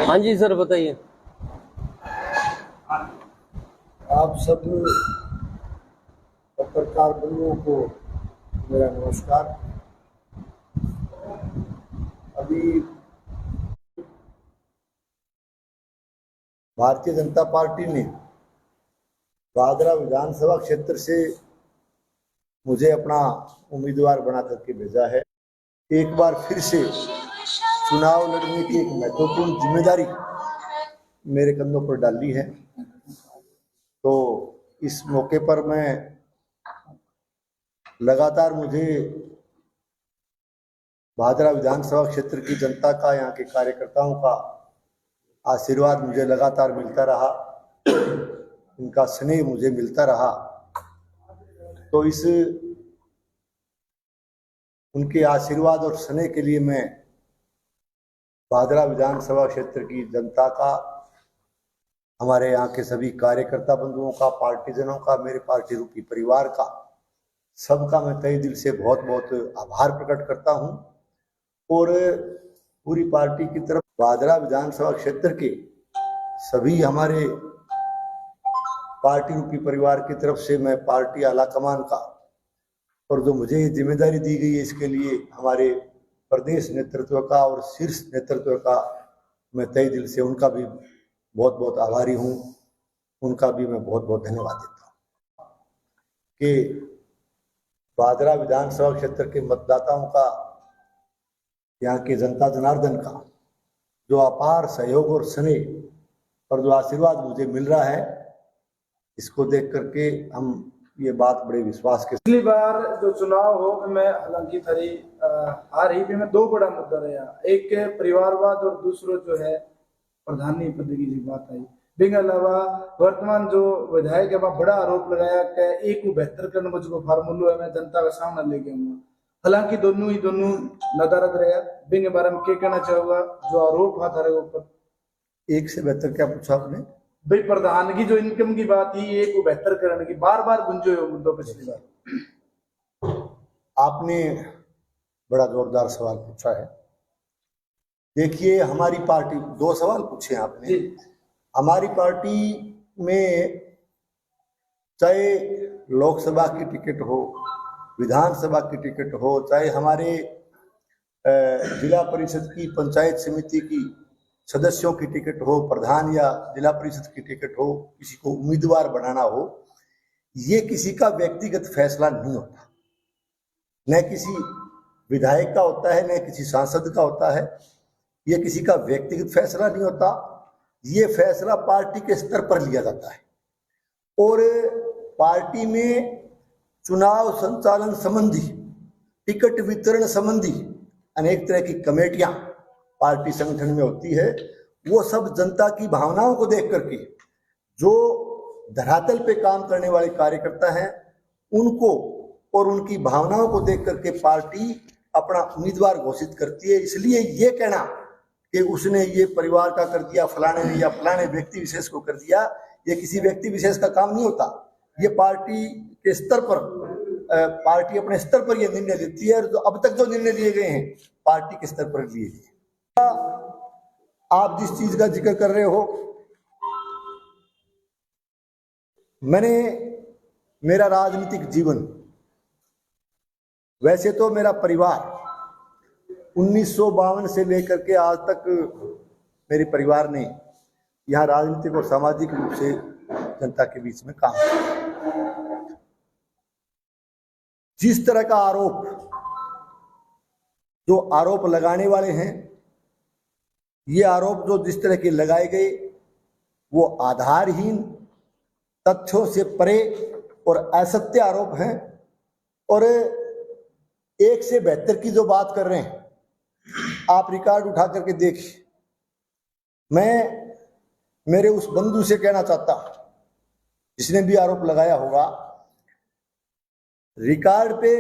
हाँ जी सर, बताइए। आप सब पत्रकार बंधुओं को मेरा नमस्कार। अभी भारतीय जनता पार्टी ने भादरा विधानसभा क्षेत्र से मुझे अपना उम्मीदवार बना करके भेजा है। एक बार फिर से चुनाव लड़ने की एक महत्वपूर्ण जिम्मेदारी मेरे कंधों पर डाली है। तो इस मौके पर मैं लगातार मुझे भादरा विधानसभा क्षेत्र की जनता का, यहाँ के कार्यकर्ताओं का आशीर्वाद मुझे लगातार मिलता रहा, उनका स्नेह मुझे मिलता रहा। तो इस उनके आशीर्वाद और स्नेह के लिए मैं भादरा विधानसभा क्षेत्र की जनता का, हमारे यहाँ के सभी कार्यकर्ता बंधुओं का, पार्टीजनों का, मेरे पार्टी रूपी परिवार का, सबका मैं तहे दिल से बहुत बहुत आभार प्रकट करता हूँ। और पूरी पार्टी की तरफ भादरा विधानसभा क्षेत्र के सभी हमारे पार्टी रूपी परिवार की तरफ से मैं पार्टी आला कमान का, और जो मुझे ये जिम्मेदारी दी गई है, इसके लिए हमारे प्रदेश नेतृत्व का और शीर्ष नेतृत्व का मैं तहे दिल से उनका भी बहुत बहुत आभारी हूँ। उनका भी मैं बहुत बहुत धन्यवाद देता हूँ कि भादरा विधानसभा क्षेत्र के मतदाताओं का, यहाँ के जनता जनार्दन का जो अपार सहयोग और स्नेह और जो आशीर्वाद मुझे मिल रहा है, इसको देख करके हम ये बात बड़े विश्वास के। पिछली बार जो चुनाव हो मैं हालांकि थारी हार ही में दो बड़ा मुद्दा रहा, एक परिवारवाद और दूसरो जो है प्रधानी पद की जी बात आई। बिंग अलावा वर्तमान जो विधायक है वह बड़ा आरोप लगाया कि एक को बेहतर करने मुझको फार्मूला है, मैं जनता का सामना ले गया। हालांकि दोनों नदारद रहा। बिंग बारे में क्या कहना चाहूंगा, जो आरोप हाथ रहे ऊपर एक से बेहतर क्या पूछा आपने? भाई प्रधान की जो इनकम की बात ही एक को बेहतर करने की बार बार गुंजो है मुद्दों पिछली बार। आपने बड़ा जोरदार सवाल पूछा है। देखिए, हमारी पार्टी, दो सवाल पूछे आपने। हमारी पार्टी में चाहे लोकसभा की टिकट हो, विधानसभा की टिकट हो, चाहे हमारे जिला परिषद की, पंचायत समिति की सदस्यों की टिकट हो, प्रधान या जिला परिषद की टिकट हो, किसी को उम्मीदवार बनाना हो, ये किसी का व्यक्तिगत फैसला नहीं होता। न किसी विधायक का होता है, न किसी सांसद का होता है। ये किसी का व्यक्तिगत फैसला नहीं होता। ये फैसला पार्टी के स्तर पर लिया जाता है। और पार्टी में चुनाव संचालन संबंधी, टिकट वितरण संबंधी अनेक तरह की कमेटियां पार्टी संगठन में होती है। वो सब जनता की भावनाओं को देख करके, जो धरातल पे काम करने वाले कार्यकर्ता हैं, उनको और उनकी भावनाओं को देख करके पार्टी अपना उम्मीदवार घोषित करती है। इसलिए ये कहना कि उसने ये परिवार का कर दिया, फलाने ने या फलाने व्यक्ति विशेष को कर दिया, ये किसी व्यक्ति विशेष का काम नहीं होता। ये पार्टी के स्तर पर, पार्टी अपने स्तर पर ये निर्णय लेती है। और जो अब तक जो निर्णय लिए गए हैं पार्टी के स्तर पर लिए गए। आप जिस चीज का जिक्र कर रहे हो, मैंने मेरा राजनीतिक जीवन, वैसे तो मेरा परिवार 1952 से लेकर के आज तक मेरे परिवार ने यहाँ राजनीतिक और सामाजिक रूप से जनता के बीच में काम किया। जिस तरह का आरोप, जो आरोप लगाने वाले हैं, ये आरोप जो जिस तरह के लगाए गए, वो आधारहीन, तथ्यों से परे और असत्य आरोप हैं। और एक से बेहतर की जो बात कर रहे हैं, आप रिकॉर्ड उठा करके देखिए। मैं मेरे उस बंधु से कहना चाहता हूं, जिसने भी आरोप लगाया होगा, रिकॉर्ड पे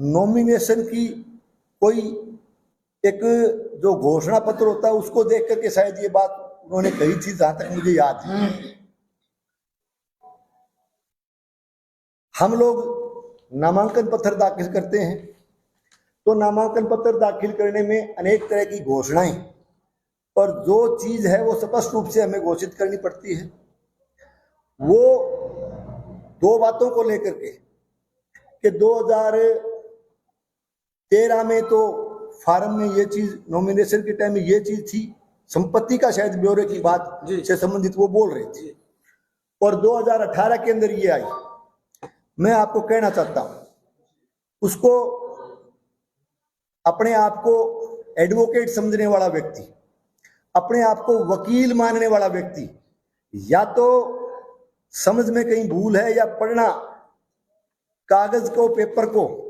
नॉमिनेशन की कोई एक जो घोषणा पत्र होता है, उसको देख करके शायद ये बात उन्होंने कही थी, जहां तक मुझे याद है। हम लोग नामांकन पत्र दाखिल करते हैं, तो नामांकन पत्र दाखिल करने में अनेक तरह की घोषणाएं और जो चीज है वो स्पष्ट रूप से हमें घोषित करनी पड़ती है। वो दो बातों को लेकर के कि 2013 में तो फार्म में ये चीज, नॉमिनेशन के टाइम में ये चीज थी, संपत्ति का शायद ब्यौरे की बात से संबंधित वो बोल रहे थे, और 2018 के अंदर ये आई। मैं आपको कहना चाहता हूं, उसको अपने आप को एडवोकेट समझने वाला व्यक्ति, अपने आप को वकील मानने वाला व्यक्ति, या तो समझ में कहीं भूल है, या पढ़ना कागज को, पेपर को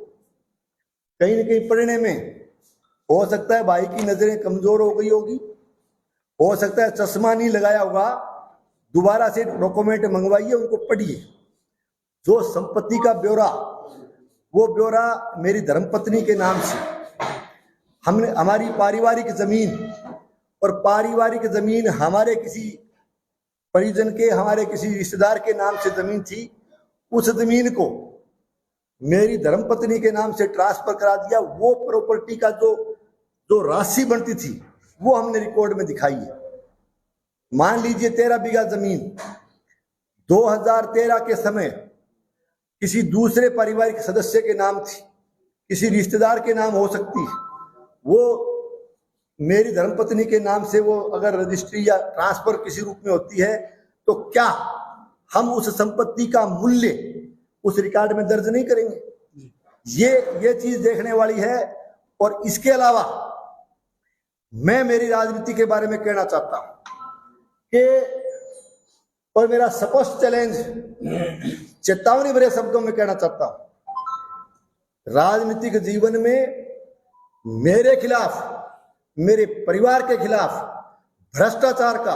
कहीं न कहीं पढ़ने में हो सकता है भाई की नजरें कमजोर हो गई होगी, हो सकता है चश्मा नहीं लगाया होगा। दोबारा से डॉक्यूमेंट मंगवाइए, उनको पढ़िए। जो संपत्ति का ब्यौरा, वो ब्यौरा मेरी धर्मपत्नी के नाम से, हमने, हमारी पारिवारिक जमीन, और पारिवारिक जमीन हमारे किसी परिजन के, हमारे किसी रिश्तेदार के नाम से जमीन थी, उस जमीन को मेरी धर्मपत्नी के नाम से ट्रांसफर करा दिया। वो प्रॉपर्टी का जो राशि बनती थी वो हमने रिकॉर्ड में दिखाई है। मान लीजिए 13 बीघा जमीन 2013 के समय किसी दूसरे पारिवारिक सदस्य के नाम थी, किसी रिश्तेदार के नाम हो सकती है, वो मेरी धर्मपत्नी के नाम से वो अगर रजिस्ट्री या ट्रांसफर किसी रूप में होती है, तो क्या हम उस संपत्ति का मूल्य उस रिकॉर्ड में दर्ज नहीं करेंगे? ये चीज देखने वाली है। और इसके अलावा मैं मेरी राजनीति के बारे में कहना चाहता हूं कि, और मेरा स्पष्ट चैलेंज, चेतावनी भरे शब्दों में कहना चाहता हूं, राजनीतिक जीवन में मेरे खिलाफ, मेरे परिवार के खिलाफ भ्रष्टाचार का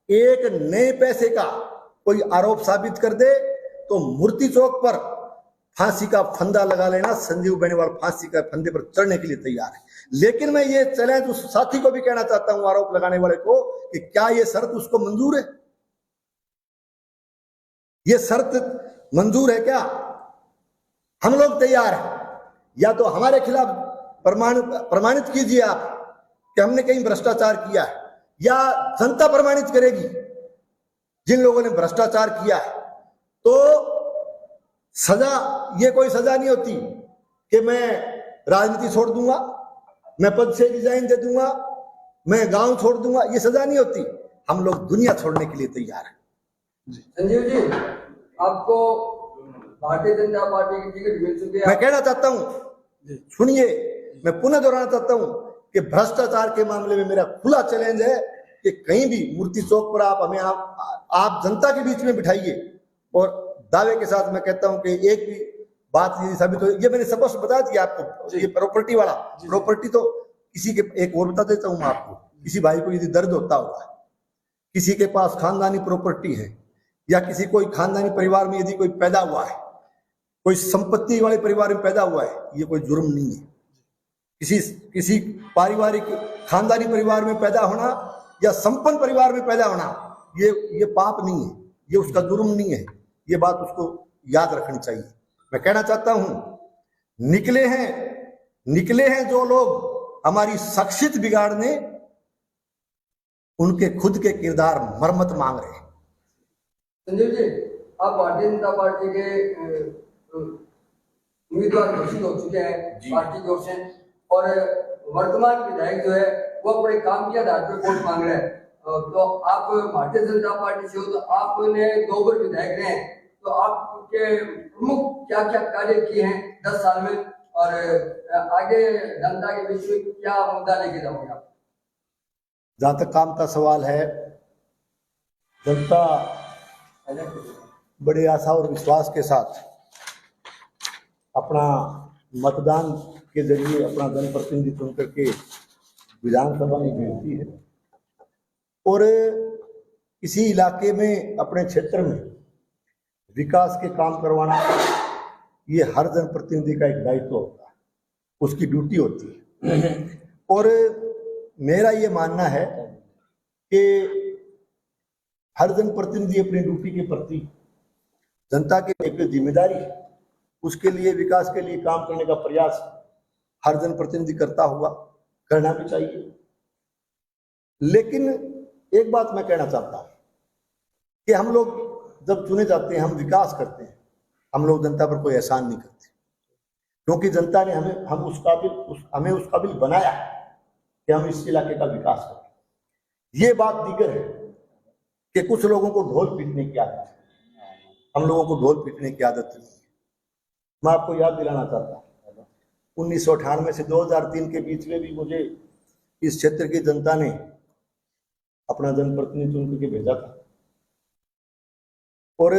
एक नए पैसे का कोई आरोप साबित कर दे तो मूर्ति चौक पर फांसी का फंदा लगा लेना। संजीव बेनीवाल फांसी का फंदे पर चढ़ने के लिए तैयार है। लेकिन मैं ये चैलेंज उस साथी को भी कहना चाहता हूं, आरोप लगाने वाले को, कि क्या ये शर्त उसको मंजूर है? ये शर्त मंजूर है क्या? हम लोग तैयार हैं, या तो हमारे खिलाफ प्रमाणित कीजिए आप कि हमने कहीं भ्रष्टाचार किया है, या जनता प्रमाणित करेगी जिन लोगों ने भ्रष्टाचार किया है। तो सजा, ये कोई सजा नहीं होती कि मैं राजनीति छोड़ दूंगा, मैं पद से रिजाइन दे दूंगा, मैं गांव छोड़ दूंगा, ये सजा नहीं होती। हम लोग दुनिया छोड़ने के लिए तैयार हैं। संजीव जी, आपको भारतीय जनता पार्टी की टिकट मिल चुकी है। मैं कहना चाहता हूं, सुनिए, मैं पुनः दोहराना चाहता हूं कि भ्रष्टाचार के मामले में मेरा खुला चैलेंज है कि कहीं भी मूर्ति चौक पर आप हमें, आप जनता के बीच में बिठाइए, और दावे के साथ मैं कहता हूं कि एक भी बात ये साबित हो, ये मैंने स्पष्ट बता दिया आपको। ये प्रॉपर्टी वाला, प्रॉपर्टी तो किसी के, एक और बता देता हूं मैं आपको, किसी भाई को यदि दर्द होता होगा, किसी के पास खानदानी प्रॉपर्टी है, या किसी कोई खानदानी परिवार में यदि कोई पैदा हुआ है, कोई संपत्ति वाले परिवार में पैदा हुआ है, ये कोई जुर्म नहीं है। किसी पारिवारिक खानदानी परिवार में पैदा होना या संपन्न परिवार में पैदा होना, ये पाप नहीं है, ये उसका जुर्म नहीं है। ये बात उसको याद रखनी चाहिए। मैं कहना चाहता हूं, निकले हैं जो लोग हमारी शख्सियत बिगाड़ने, उनके खुद के किरदार मरम्मत मांग रहे हैं। संजीव जी, आप भारतीय जनता पार्टी के उम्मीदवार घोषित हो चुके हैं पार्टी की ओर से, और वर्तमान विधायक जो है वो अपने काम के आधार पर वोट मांग रहे हैं। तो आप भारतीय जनता पार्टी से हो, तो आपने 2 बार विधायक रहे, तो आपके प्रमुख क्या क्या कार्य किए हैं 10 साल में, और आगे जनता के बीच में क्या मुद्दा लेके जाओगे आप? जहां तक काम का सवाल है, जनता बड़े आशा और विश्वास के साथ अपना मतदान के जरिए अपना जनप्रतिनिधि चुन करके विधानसभा में भेजती है, और इसी इलाके में, अपने क्षेत्र में विकास के काम करवाना, ये हर जनप्रतिनिधि का एक दायित्व होता है, उसकी ड्यूटी होती है। और मेरा ये मानना है कि हर जनप्रतिनिधि अपनी ड्यूटी के प्रति, जनता के एक जिम्मेदारी है, उसके लिए, विकास के लिए काम करने का प्रयास हर जनप्रतिनिधि करता हुआ करना भी चाहिए। लेकिन एक बात मैं कहना चाहता हूं कि हम लोग जब चुने जाते हैं, हम विकास करते हैं, हम लोग जनता पर कोई एहसान नहीं करते, क्योंकि जनता ने हमें उस काबिल बनाया कि हम इस इलाके का विकास करें। ये बात दीगर है कि कुछ लोगों को ढोल पीटने की आदत है, हम लोगों को ढोल पीटने की आदत नहीं है। मैं आपको याद दिलाना चाहता हूँ, 1998 से 2003 के बीच में भी मुझे इस क्षेत्र की जनता ने अपना जनप्रतिनिधि चुन करके भेजा था, और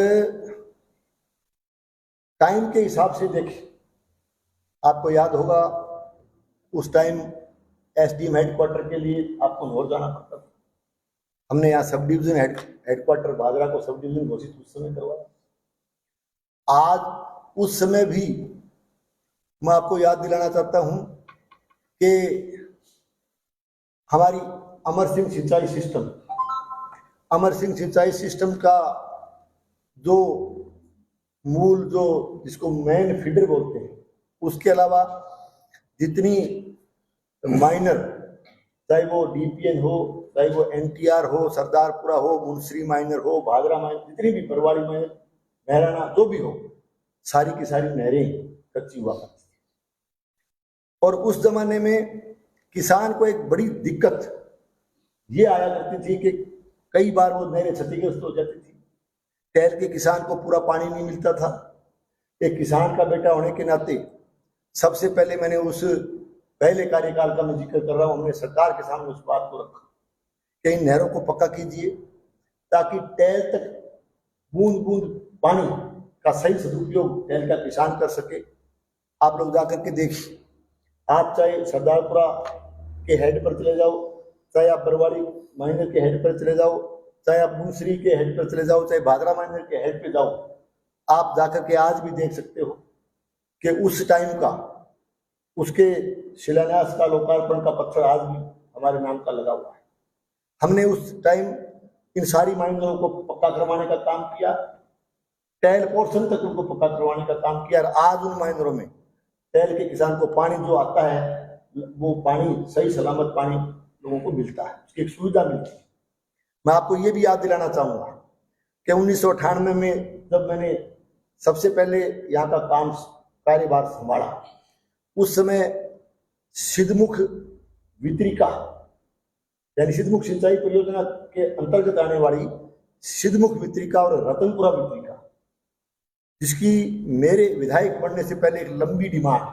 टाइम के हिसाब से देखिए, आपको याद होगा उस टाइम एसडीएम हेडक्वार्टर के लिए आपको नौर जाना पड़ता था। हमने यहाँ सब डिवीजन हेडक्वार्टर भादरा को सब डिवीजन घोषित उस समय करवाया। आज उस समय भी मैं आपको याद दिलाना चाहता हूं कि हमारी अमर सिंह सिंचाई सिस्टम का जो मूल, जो जिसको मेन फीडर बोलते हैं, उसके अलावा जितनी माइनर, चाहे वो डीपीएन हो, चाहे वो एनटीआर हो, सरदारपुरा हो, मुंसरी माइनर हो, भादरा माइनर, जितनी भी परवाड़ी माइनर, महराना जो भी हो, सारी की सारी नहरें कच्ची हुआ करती थी। और उस जमाने में किसान को एक बड़ी दिक्कत ये आया करती थी कि कई बार वो नहरें क्षतिग्रस्त हो जाती थी, टहल के किसान को पूरा पानी नहीं मिलता था। एक किसान का बेटा होने के नाते सबसे पहले मैंने उस पहले कार्यकाल का मैं जिक्र कर रहा हूँ, हमने सरकार के सामने उस बात को रखा कि इन नहरों को पक्का कीजिए ताकि टहल तक बूंद बूंद पानी का सही सदुपयोग टहल का किसान कर सके। आप लोग जाकर के देखिए, आप चाहे सरदारपुरा के हेड पर चले जाओ, चाहे आप बरवाड़ी माइनर के हेड पर चले जाओ, चाहे आप मुंसरी के हेड पर चले जाओ, चाहे भादरा माइनर के हेड पे जाओ, आप जाकर के आज भी देख सकते हो कि उस टाइम का, उसके शिलान्यास का, लोकार्पण का पत्थर आज भी हमारे नाम का लगा हुआ है। हमने उस टाइम इन सारी माइनरों को पक्का करवाने का काम किया, टहल पोर्शन तक उनको पक्का करवाने का काम किया, और आज उन माइनरों में टहल के किसान को पानी जो आता है, वो पानी सही सलामत पानी लोगों को मिलता है, उसकी एक सुविधा मिलती है। मैं आपको ये भी याद दिलाना चाहूंगा कि 1998 में जब मैंने सबसे पहले यहाँ का कार्यभार संभाला, उस समय सिद्धमुख वितरिका यानी सिद्धमुख सिंचाई परियोजना के अंतर्गत आने वाली सिद्धमुख वितरिका और रतनपुरा वितरिका, जिसकी मेरे विधायक बनने से पहले एक लंबी डिमांड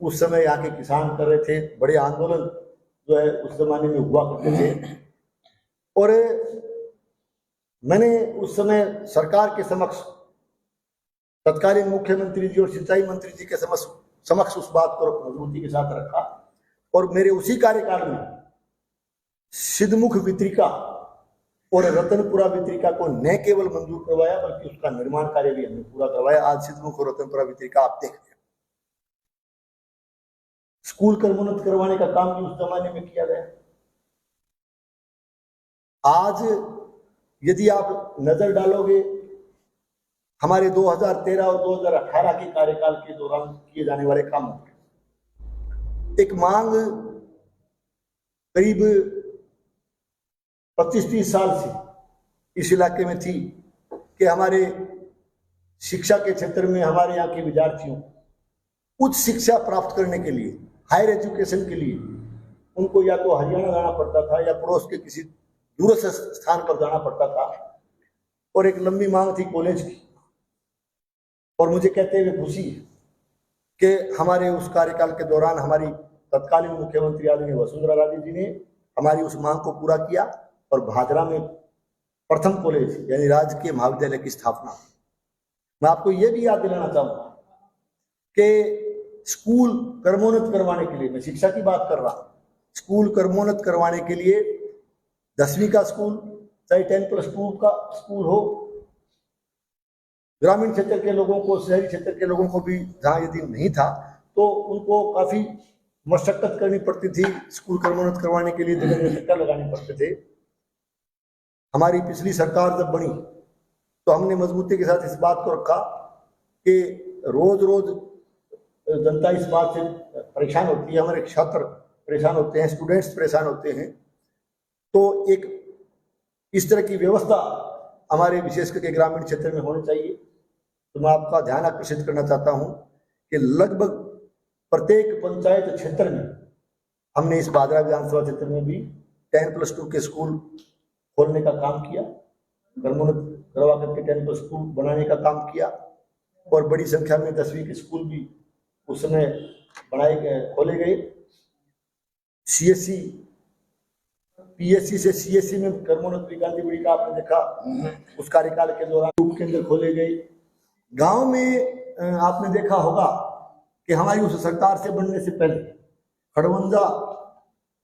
उस समय यहाँ के किसान कर रहे थे, बड़े आंदोलन जो है उस जमाने में हुआ करते थे, और मैंने उस समय सरकार के समक्ष, तत्कालीन मुख्यमंत्री जी और सिंचाई मंत्री जी के समक्ष उस बात को मजबूती के साथ रखा, और मेरे उसी कार्यकाल में सिद्धमुख वितरिका और रतनपुरा वितरिका को न केवल मंजूर करवाया बल्कि उसका निर्माण कार्य भी हमने पूरा करवाया। आज सिद्धमुख और रतनपुरा वितरिका आप देख रहे हैं। स्कूल कर्मोन्नत करवाने का काम भी उस जमाने में किया गया। आज यदि आप नजर डालोगे हमारे 2013 और 2018 के कार्यकाल के दौरान किए जाने वाले कामों, एक मांग करीब 25-30 साल से इस इलाके में थी कि हमारे शिक्षा के क्षेत्र में हमारे यहाँ के विद्यार्थियों उच्च शिक्षा प्राप्त करने के लिए, हायर एजुकेशन के लिए उनको या तो हरियाणा जाना पड़ता था या पड़ोस के किसी दूरस्थ स्थान पर जाना पड़ता था, और एक लंबी मांग थी कॉलेज की। और मुझे कहते हुए खुशी है कि हमारे उस कार्यकाल के दौरान हमारी तत्कालीन मुख्यमंत्री आदरणीय वसुंधरा राजे जी ने हमारी उस मांग को पूरा किया और भादरा में प्रथम कॉलेज यानी राजकीय महाविद्यालय की स्थापना। मैं आपको यह भी याद दिलाना चाहूंगा कि स्कूल कर्मोन्नत करवाने के लिए, मैं शिक्षा की बात कर रहा हूं, स्कूल कर्मोन्नत करवाने के लिए 10वीं का स्कूल, चाहे 10+2 का स्कूल हो, ग्रामीण क्षेत्र के लोगों को, शहरी क्षेत्र के लोगों को भी जहां यदि नहीं था तो उनको काफी मशक्कत करनी पड़ती थी, स्कूल कर्मोन्नत करवाने के लिए जगह चक्कर लगाने पड़ते थे। हमारी पिछली सरकार जब बनी तो हमने मजबूती के साथ इस बात को रखा कि रोज रोज जनता इस बात से परेशान होती है, हमारे छात्र परेशान होते हैं, स्टूडेंट्स परेशान होते हैं, तो एक इस तरह की व्यवस्था हमारे विशेष करके ग्रामीण क्षेत्र में होनी चाहिए। तो मैं आपका ध्यान आकर्षित करना चाहता हूं कि लगभग प्रत्येक पंचायत क्षेत्र में हमने इस भादरा विधानसभा क्षेत्र में भी 10+2 के स्कूल खोलने का काम किया, क्रमोन्नत करवा करके 10+2 बनाने का काम किया, और बड़ी संख्या में 10वीं के स्कूल भी उस समय बनाए गए, खोले गए। CSC PSC से CSC में क्रमोन्नत गांधी बड़ी का आपने देखा, उस कार्यकाल के दौरान केंद्र खोले गए। गांव में आपने देखा होगा कि हमारी उस सरकार से बनने से पहले खड़वंजा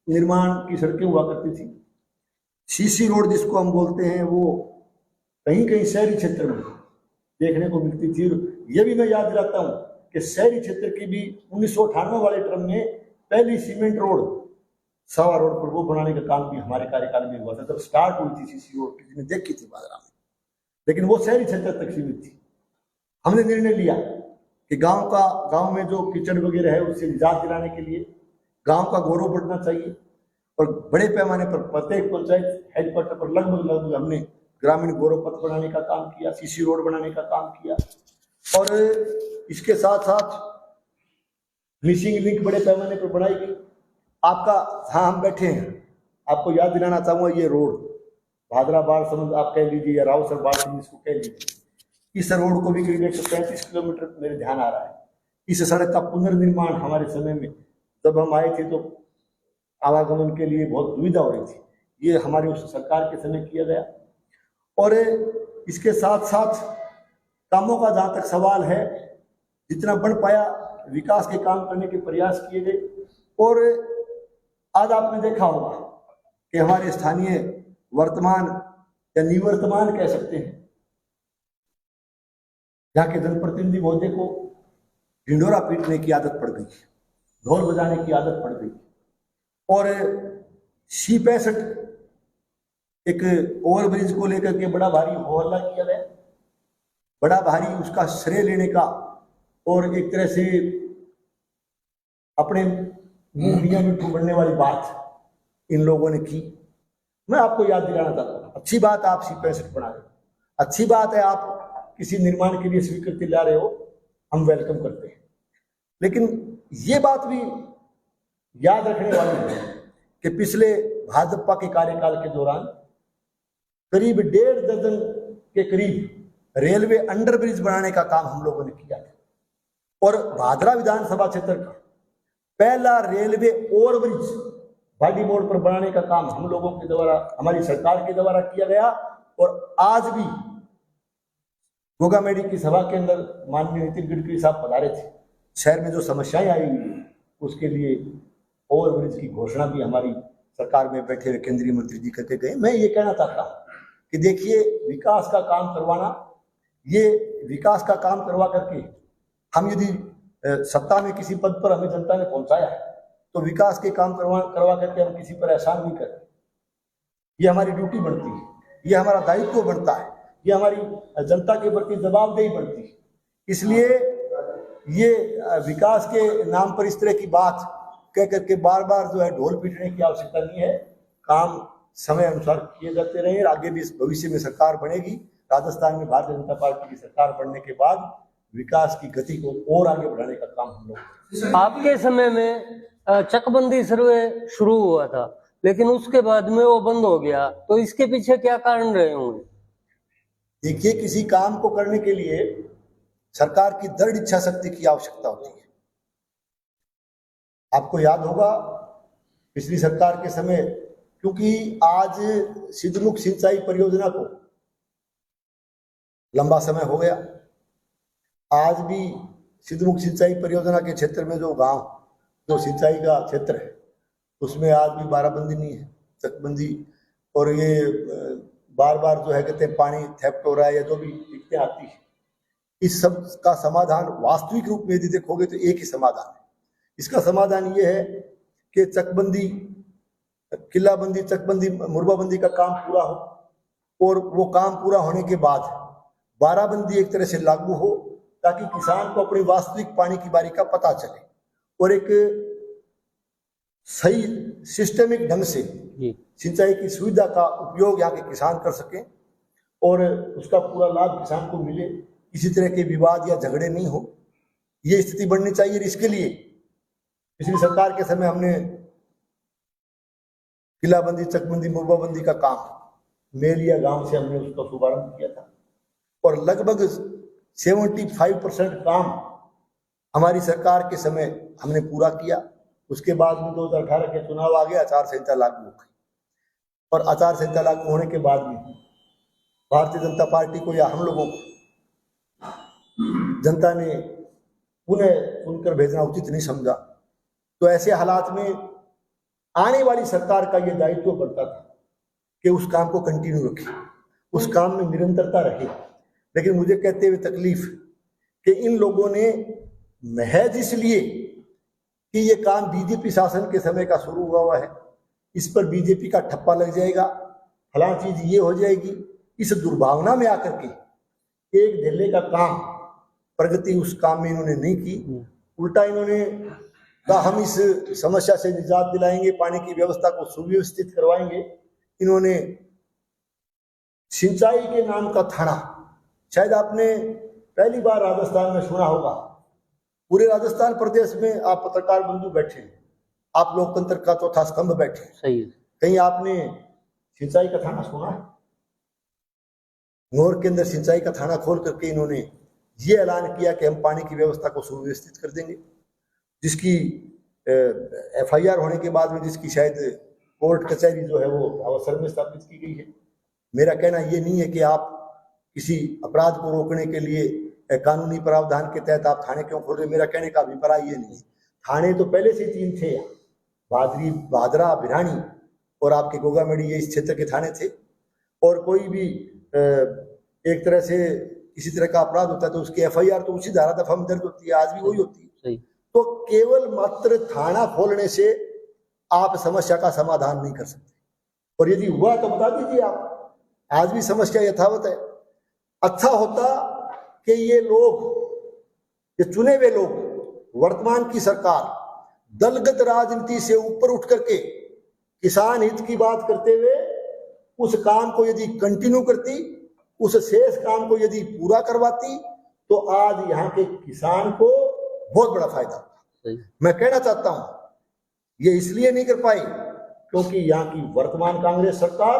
निर्माण की सड़कें हुआ करती थी। CC रोड जिसको हम बोलते हैं वो कहीं कहीं शहरी क्षेत्र में देखने को मिलती थी। ये भी मैं याद दिलाता हूँ कि शहरी क्षेत्र की भी 1998 वाले टर्म में पहली सीमेंट रोड सावा रोड पर वो बनाने का काम भी हमारे कार्यकाल में हुआ था। तब स्टार्ट हुई थी CC रोड, किसी ने देखी थी बाजार में, लेकिन वो शहरी क्षेत्र तक सीमित थी। हमने निर्णय लिया कि गांव में जो कीचड़ वगैरह है उससे निजात दिलाने के लिए गांव का गौरव बढ़ना चाहिए, और बड़े पैमाने पर प्रत्येक पंचायत हेडक्वार्टर पर लगभग हमने ग्रामीण गौरव पथ बनाने का काम किया, CC रोड बनाने का काम किया, और इसके साथ साथ मिसिंग लिंक बड़े पैमाने पर बनाई गई। आपका हाँ हम बैठे हैं, आपको याद दिलाना चाहूंगा, ये रोड भादरा बाढ़ समझ आप कह लीजिए या रावसर बाढ़ समझ इसको कह लीजिए, इस रोड को भी करीब 135 किलोमीटर मेरे ध्यान आ रहा है। इस सड़क का पुनर्निर्माण हमारे समय में जब हम आए थे तो आवागमन के लिए बहुत दुविधा हो रही थी, ये हमारी उस सरकार के समय किया गया। और इसके साथ साथ कामों का जहाँ तक सवाल है, जितना बन पाया विकास के काम करने के प्रयास किए गए। और आज आपने देखा होगा कि हमारे स्थानीय वर्तमान या निवर्तमान कह सकते हैं, यहाँ के जनप्रतिनिधि महोदय को ढिंढोरा पीटने की आदत पड़ गई, ढोल बजाने की आदत पड़ गई, और C65 एक ओवरब्रिज को लेकर के बड़ा भारी हो हल्ला किया गया, बड़ा भारी उसका श्रेय लेने का, और एक तरह से अपने मुंह मियां मिट्ठू बनने वाली बात इन लोगों ने की। मैं आपको याद दिलाना चाहता हूँ, अच्छी बात आप C65 बना रहे हो, अच्छी बात है आप किसी निर्माण के लिए स्वीकृति ला रहे हो, हम वेलकम करते हैं, लेकिन ये बात भी याद रखने वाली है कि पिछले भाजपा के कार्यकाल के दौरान करीब 1.5 दर्जन के करीब रेलवे अंडरब्रिज बनाने का काम हम लोगों ने किया था, और भादरा विधानसभा क्षेत्र का पहला रेलवे ओवरब्रिज भाडी मोड़ पर बनाने का काम हम लोगों के द्वारा, हमारी सरकार के द्वारा किया गया। और आज भी गोगामेडी की सभा के अंदर माननीय नितिन गडकरी साहब पधारे थे, शहर में जो समस्याएं आई हुई है उसके लिए ओवरब्रिज की घोषणा भी हमारी सरकार में बैठे हुए केंद्रीय मंत्री जी करके गए। मैं ये कहना चाहता हूँ कि देखिए, विकास का काम करवाना, ये विकास का काम करवा करके हम यदि सत्ता में किसी पद पर हमें जनता ने पहुंचाया है तो विकास के काम करवा करके हम किसी पर एहसान नहीं करते। ये हमारी ड्यूटी बनती है, ये हमारा दायित्व बनता है, ये हमारी जनता के प्रति जवाबदेही बनती है। इसलिए ये विकास के नाम पर इस तरह की बात कह करके बार बार जो है ढोल पीटने की आवश्यकता नहीं है। काम समय अनुसार किए जाते रहे, आगे भी भविष्य में सरकार बनेगी। राजस्थान में भारतीय जनता पार्टी की सरकार बनने के बाद विकास की गति को और आगे बढ़ाने का काम हम लोग। आपके समय में चकबंदी सर्वे शुरू हुआ था, लेकिन उसके बाद में वो बंद हो गया, तो इसके पीछे क्या कारण रहे होंगे? देखिए, किसी काम को करने के लिए सरकार की दृढ़ इच्छा शक्ति की आवश्यकता होती है। आपको याद होगा पिछली सरकार के समय, क्योंकि आज सिद्धमुख सिंचाई परियोजना को लंबा समय हो गया, आज भी सिद्धमुख सिंचाई परियोजना के क्षेत्र में जो गांव, जो सिंचाई का क्षेत्र है, उसमें आज भी बाराबंदी नहीं है, चकबंदी, और ये बार बार जो है कहते हैं पानी थेफ्ट हो रहा है या जो भी दिक्कतें आती है। इस सब का समाधान वास्तविक रूप में यदि देखोगे तो एक ही समाधान है। इसका समाधान ये है कि चकबंदी, किलाबंदी, चकबंदी, मुरबाबंदी का काम पूरा हो, और वो काम पूरा होने के बाद बाराबंदी एक तरह से लागू हो, ताकि किसान को अपनी वास्तविक पानी की बारी का पता चले और एक सही सिस्टमिक ढंग से जी सिंचाई की सुविधा का उपयोग यहाँ के किसान कर सकें और उसका पूरा लाभ किसान को मिले, किसी तरह के विवाद या झगड़े नहीं हो, ये स्थिति बननी चाहिए। इसके लिए पिछली सरकार के समय हमने किलाबंदी, चकबंदी, मुरबाबंदी का काम मेलिया गांव से हमने उसका शुभारंभ किया था और लगभग 75% काम हमारी सरकार के समय हमने पूरा किया। उसके बाद में 2018 के चुनाव आ गए, आचार संहिता लागू हो गई और आचार संहिता लागू होने के बाद में भारतीय जनता पार्टी को या हम लोगों को जनता ने पुनः सुनकर भेजना उचित नहीं समझा। तो ऐसे हालात में आने वाली सरकार का यह दायित्व बनता था कि उस काम को कंटिन्यू रखे, उस काम में निरंतरता रहे। लेकिन मुझे कहते हुए तकलीफ कि इन लोगों ने महज इसलिए कि ये काम बीजेपी शासन के समय का शुरू हुआ है, इस पर बीजेपी का ठप्पा लग जाएगा, फलां चीज ये हो जाएगी, इस दुर्भावना में आकर के एक ढिल्ले का काम, प्रगति उस काम में इन्होंने नहीं की। उल्टा इन्होंने कहा हम इस समस्या से निजात दिलाएंगे, पानी की व्यवस्था को सुव्यवस्थित करवाएंगे। इन्होंने सिंचाई के नाम का थाना, शायद आपने पहली बार राजस्थान में सुना होगा, पूरे राजस्थान प्रदेश में आप पत्रकार बंधु बैठे, आप लोकतंत्र का चौथा स्तंभ बैठे, सही है। कहीं आपने सिंचाई का थाना सुना है? नौर के अंदर सिंचाई का थाना खोल करके इन्होंने ये ऐलान किया कि हम पानी की व्यवस्था को सुव्यवस्थित कर देंगे, जिसकी FIR होने के बाद में जिसकी शायद कोर्ट कचहरी जो है वो अवसर में स्थापित की गई है। मेरा कहना ये नहीं है कि आप किसी अपराध को रोकने के लिए कानूनी प्रावधान के तहत आप थाने क्यों खोल रहे, मेरा कहने का अभिप्राय ये नहीं है। थाने तो पहले से 3 थे, भादरी, भादरा, भिरानी और आपके गोगामेड़ी, ये इस क्षेत्र के थाने थे। और कोई भी एक तरह से किसी तरह का अपराध होता है तो उसकी FIR तो उसी धारा दफा में दर्ज होती है, आज भी वही होती है। तो केवल मात्र थाना खोलने से आप समस्या का समाधान नहीं कर सकते, और यदि हुआ तो बता दीजिए आप, आज भी समस्या यथावत है। अच्छा होता कि ये लोग, ये चुने हुए लोग, वर्तमान की सरकार दलगत राजनीति से ऊपर उठ करके किसान हित की बात करते हुए उस काम को यदि कंटिन्यू करती, उस शेष काम को यदि पूरा करवाती, तो आज यहाँ के किसान को बहुत बड़ा फायदा होता। मैं कहना चाहता हूं ये इसलिए नहीं कर पाई क्योंकि यहाँ की वर्तमान कांग्रेस सरकार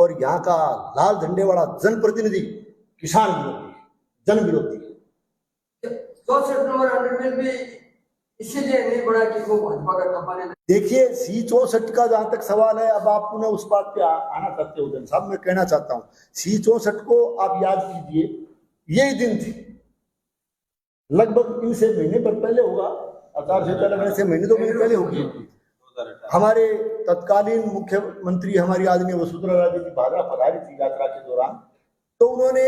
और यहाँ का लाल झंडे वाला जनप्रतिनिधि किसान विरोधी, जन विरोधी। 64 नंबर 100 में भी इसीलिए नहीं बढ़ा कि वो भाजपा का ठप्पा नहीं। देखिए C64 का जहां तक सवाल है, अब आप पुनः उस बात पे आना चाहते हो जन साहब, मैं कहना चाहता हूं C64 को आप याद कीजिए, यही दिन थी, लगभग इनसे महीने पर पहले होगा, आचार संहिता लगने से महीने 2 महीने पहले होगी, हमारे तत्कालीन मुख्यमंत्री हमारी आदरणीय वसुंधरा राजे जी भादरा पधारी थी यात्रा के दौरान। तो उन्होंने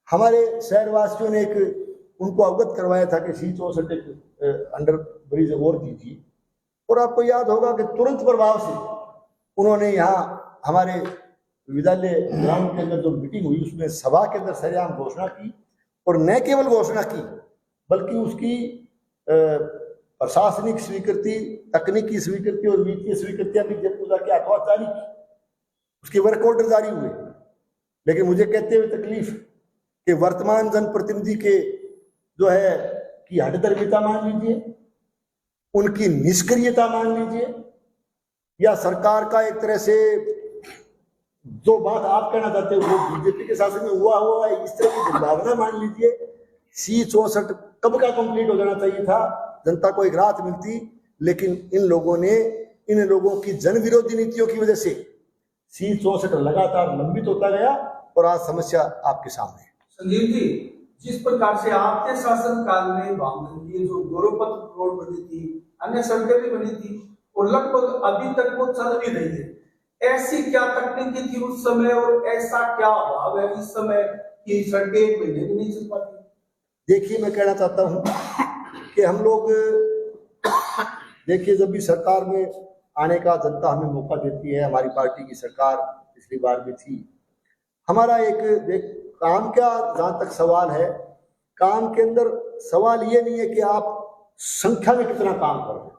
हमारे शहरवासियों ने एक उनको अवगत करवाया था कि C64 एक अंडर ब्रिज और दीजिए, और आपको याद होगा कि तुरंत प्रभाव से उन्होंने यहाँ हमारे विद्यालय ग्राउंड के अंदर जो मीटिंग हुई उसमें सभा के अंदर सरेआम घोषणा की, और न केवल घोषणा की बल्कि उसकी प्रशासनिक स्वीकृति, तकनीकी स्वीकृति और वित्तीय स्वीकृतियां भी जब के हाथों जारी की, उसके वर्क ऑर्डर जारी हुए। लेकिन मुझे कहते हुए तकलीफ कि वर्तमान जनप्रतिनिधि के जो है कि हठधर्मिता मान लीजिए, उनकी निष्क्रियता मान लीजिए, या सरकार का एक तरह से जो बात आप कहना चाहते हो वो बीजेपी के शासन में हुआ है, इस तरह की दुर्भावना मान लीजिए। C64 कब का कंप्लीट हो जाना चाहिए था, जनता को एक राहत मिलती, लेकिन इन लोगों की जन विरोधी नीतियों की वजह से C64 लगातार लंबित होता गया और आज समस्या आपके सामने है। संजीव जी, जिस प्रकार से आपके शासन काल में बामन की जो गौरवपथ रोड बनी थी, अन्य सड़कें भी बनी थी और लगभग अभी तक वो चल भी रही है, ऐसी क्या तकनीकी थी उस समय और ऐसा क्या अभाव है इस समय कि सड़कें 1 महीने भी नहीं चल पाती? देखिए, मैं कहना चाहता हूं कि हम लोग देखिए, जब भी सरकार में आने का जनता हमें मौका देती है, हमारी पार्टी की सरकार पिछली बार भी थी, हमारा एक काम का जहां तक सवाल है, काम के अंदर सवाल ये नहीं है कि आप संख्या में कितना काम कर रहे हैं,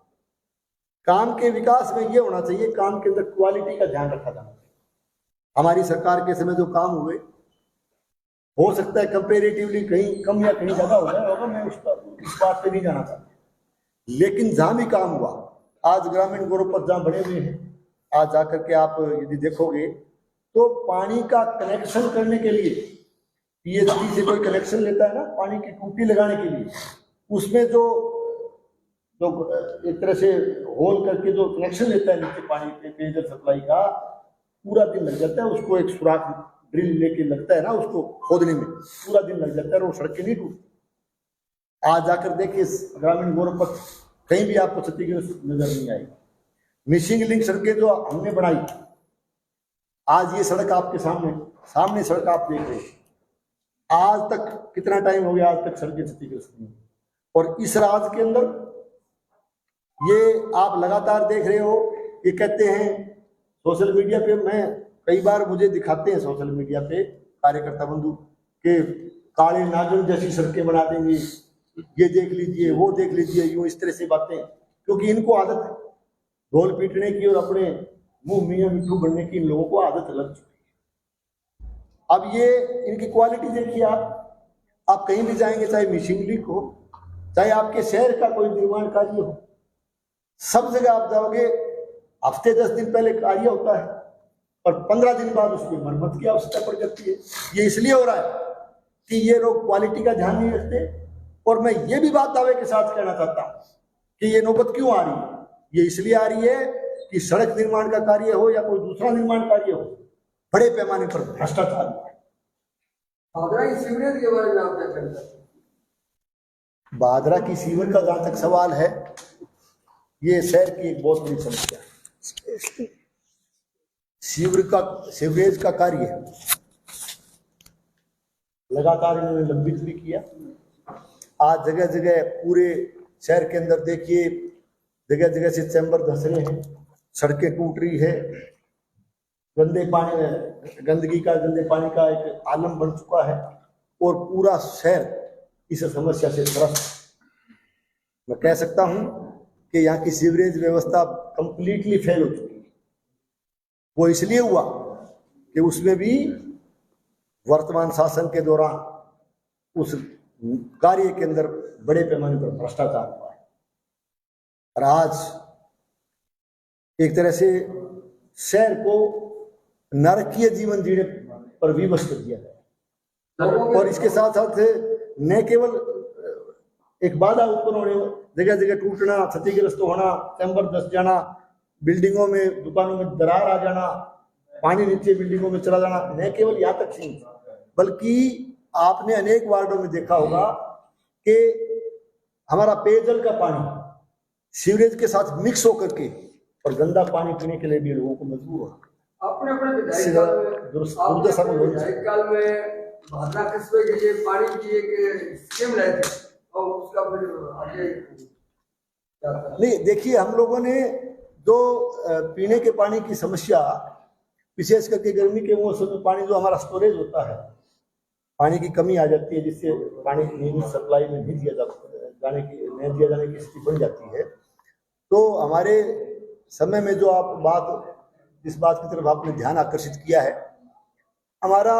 काम के विकास में ये होना चाहिए, काम के अंदर क्वालिटी का ध्यान रखा जाना चाहिए। हमारी सरकार के समय जो काम हुए, हो सकता है कंपेरेटिवली कहीं कम या कहीं ज्यादा हो गया होगा, मैं इस बात पे नहीं जाना चाहता, लेकिन जहां भी काम हुआ, आज ग्रामीण गौरवपथ जहां बने हुए हैं, आज जाकर के आप यदि देखोगे तो पानी का कनेक्शन करने के लिए पीएचडी से कोई कनेक्शन लेता है ना, पानी की टूटी लगाने के लिए, उसमें जो एक तरह से होल करके जो कनेक्शन लेता है नीचे पानी के पेयजल सप्लाई का, पूरा दिन लग जाता है उसको, एक सुराख ड्रिल लेके लगता है ना उसको खोदने में, पूरा दिन लग जाता है और वो सड़कें नहीं टूटती। आज जाकर देखिए ग्रामीण गौरवपथ कहीं भी आपको क्षतिग्रस्त नजर नहीं आएगी। मिसिंग लिंक सड़कें जो हमने बनाई, आज ये सड़क आपके सामने सड़क आप देख रहे हैं, आज तक कितना टाइम हो गया, आज तक सड़कें क्षतिग्रस्त नहीं। और इस राज्य के अंदर ये आप लगातार देख रहे हो, ये कहते हैं सोशल मीडिया पे, मैं कई बार मुझे दिखाते हैं सोशल मीडिया पे कार्यकर्ता बंधु के काले नागिन जैसी सड़कें बना देंगे, ये देख लीजिए, वो देख लीजिए, यूं इस तरह से बातें, क्योंकि इनको आदत है ढोल पीटने की और अपने मुंह मियां मिट्टू बनने की, इन लोगों को आदत लग चुकी है। अब ये इनकी क्वालिटी देखिए, आप कहीं भी जाएंगे, चाहे मिसिंग लिंक हो, चाहे आपके शहर का कोई निर्माण कार्य हो, सब जगह आप जाओगे, हफ्ते 10 दिन पहले कार्य होता है और 15 दिन बाद उसकी मरम्मत की आवश्यकता पड़ जाती है। ये इसलिए हो रहा है कि ये लोग क्वालिटी का ध्यान नहीं रखते। और मैं ये भी बात दावे के साथ कहना चाहता हूं कि ये नौबत क्यों आ रही है, ये इसलिए आ रही है कि सड़क निर्माण का कार्य हो या कोई दूसरा निर्माण कार्य हो, बड़े पैमाने पर भ्रष्टाचार है। भादरा की सीवरेज के बारे में आप क्या कहना चाहते हैं? भादरा की सीवर का जहां तक सवाल है, ये शहर की एक बहुत बड़ी समस्या है। सीवरेज का कार्य लगातार इन्होंने लंबित भी किया। आज जगह जगह पूरे शहर के अंदर देखिए, जगह जगह से चैम्बर धस रहे हैं, सड़कें टूट रही है, गंदे पानी का एक आलम बन चुका है और पूरा शहर इस समस्या से त्रस्त। मैं कह सकता हूं कि यहाँ की सीवरेज व्यवस्था कंप्लीटली फेल हो चुकी है। वो इसलिए हुआ कि उसमें भी वर्तमान शासन के दौरान उस कार्य के अंदर बड़े पैमाने पर भ्रष्टाचार हुआ है और आज एक तरह से शहर को नरकीय जीवन जीने पर विवश कर दिया गया। और इसके साथ साथ न केवल एक बाधा उत्पन्न होने, जगह जगह टूटना, क्षतिग्रस्त होना, चैम्बर धस जाना, बिल्डिंगों में दुकानों में दरार आ जाना, पानी नीचे बिल्डिंगों में चला जाना, न केवल यहाँ तक सीमित, बल्कि आपने अनेक वार्डों में देखा होगा कि हमारा पेयजल का पानी सीवरेज के साथ मिक्स होकर के और गंदा पानी पीने के लिए भी लोगों को मजबूर होना। अपने विधायक काल में भादरा कस्बे के लिए पानी की एक स्कीम लाई थी और उसका फिर आगे नहीं, देखिए हम लोगों ने जो पीने के पानी की समस्या, विशेष करके गर्मी के मौसम में पानी जो हमारा स्टोरेज होता है, पानी की कमी आ जाती है, जिससे पानी नियमित सप्लाई में नहीं दिया जाने की स्थिति बन जाती है। तो हमारे समय में जो आप इस बात की तरफ आपने ध्यान आकर्षित किया है, हमारा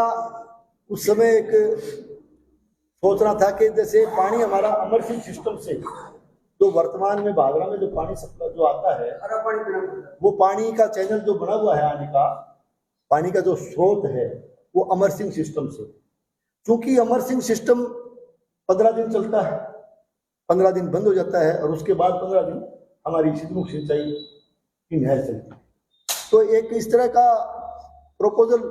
उस समय एक सोचना था कि जैसे पानी हमारा अमरसिंह सिस्टम से जो वर्तमान में भादरा में जो पानी सप्लाई जो आता है, वो पानी का चैनल जो बना हुआ है आने का, पानी का जो स्रोत है वो अमरसिंह सिस्टम से। क्योंकि अमरसिंह सिस्टम 15 दिन चलता है, 15 दिन बंद हो जाता है और उसके बाद 15 दिन हमारी सिद्धमुख सिंचाई की नहर चलती है। तो एक इस तरह का प्रपोजल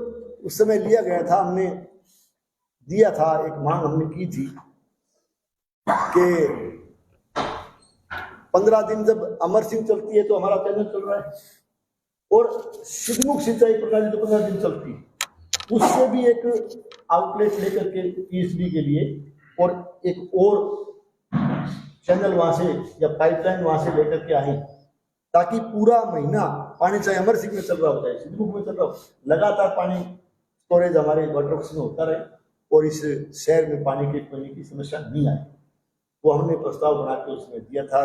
उस समय लिया गया था, हमने दिया था, एक मांग हमने की थी कि 15 दिन जब अमरसिंह चलती है तो हमारा चैनल चल रहा है और सिद्धमुख सिंचाई प्रणाली जो 15 दिन चलती है, उससे भी एक आउटलेट लेकर के पीएचडी के लिए और एक और चैनल वहां से या पाइपलाइन वहां से लेकर के आई, ताकि पूरा महीना पानी चाहे अमरसिंह में चल रहा होता है, सिद्धमुख में चल रहा हो, लगातार पानी स्टोरेज हमारे वाटरवर्क्स में होता रहे और इस शहर में पानी की कमी की समस्या नहीं आए। वो हमने प्रस्ताव बना के उसमें दिया था।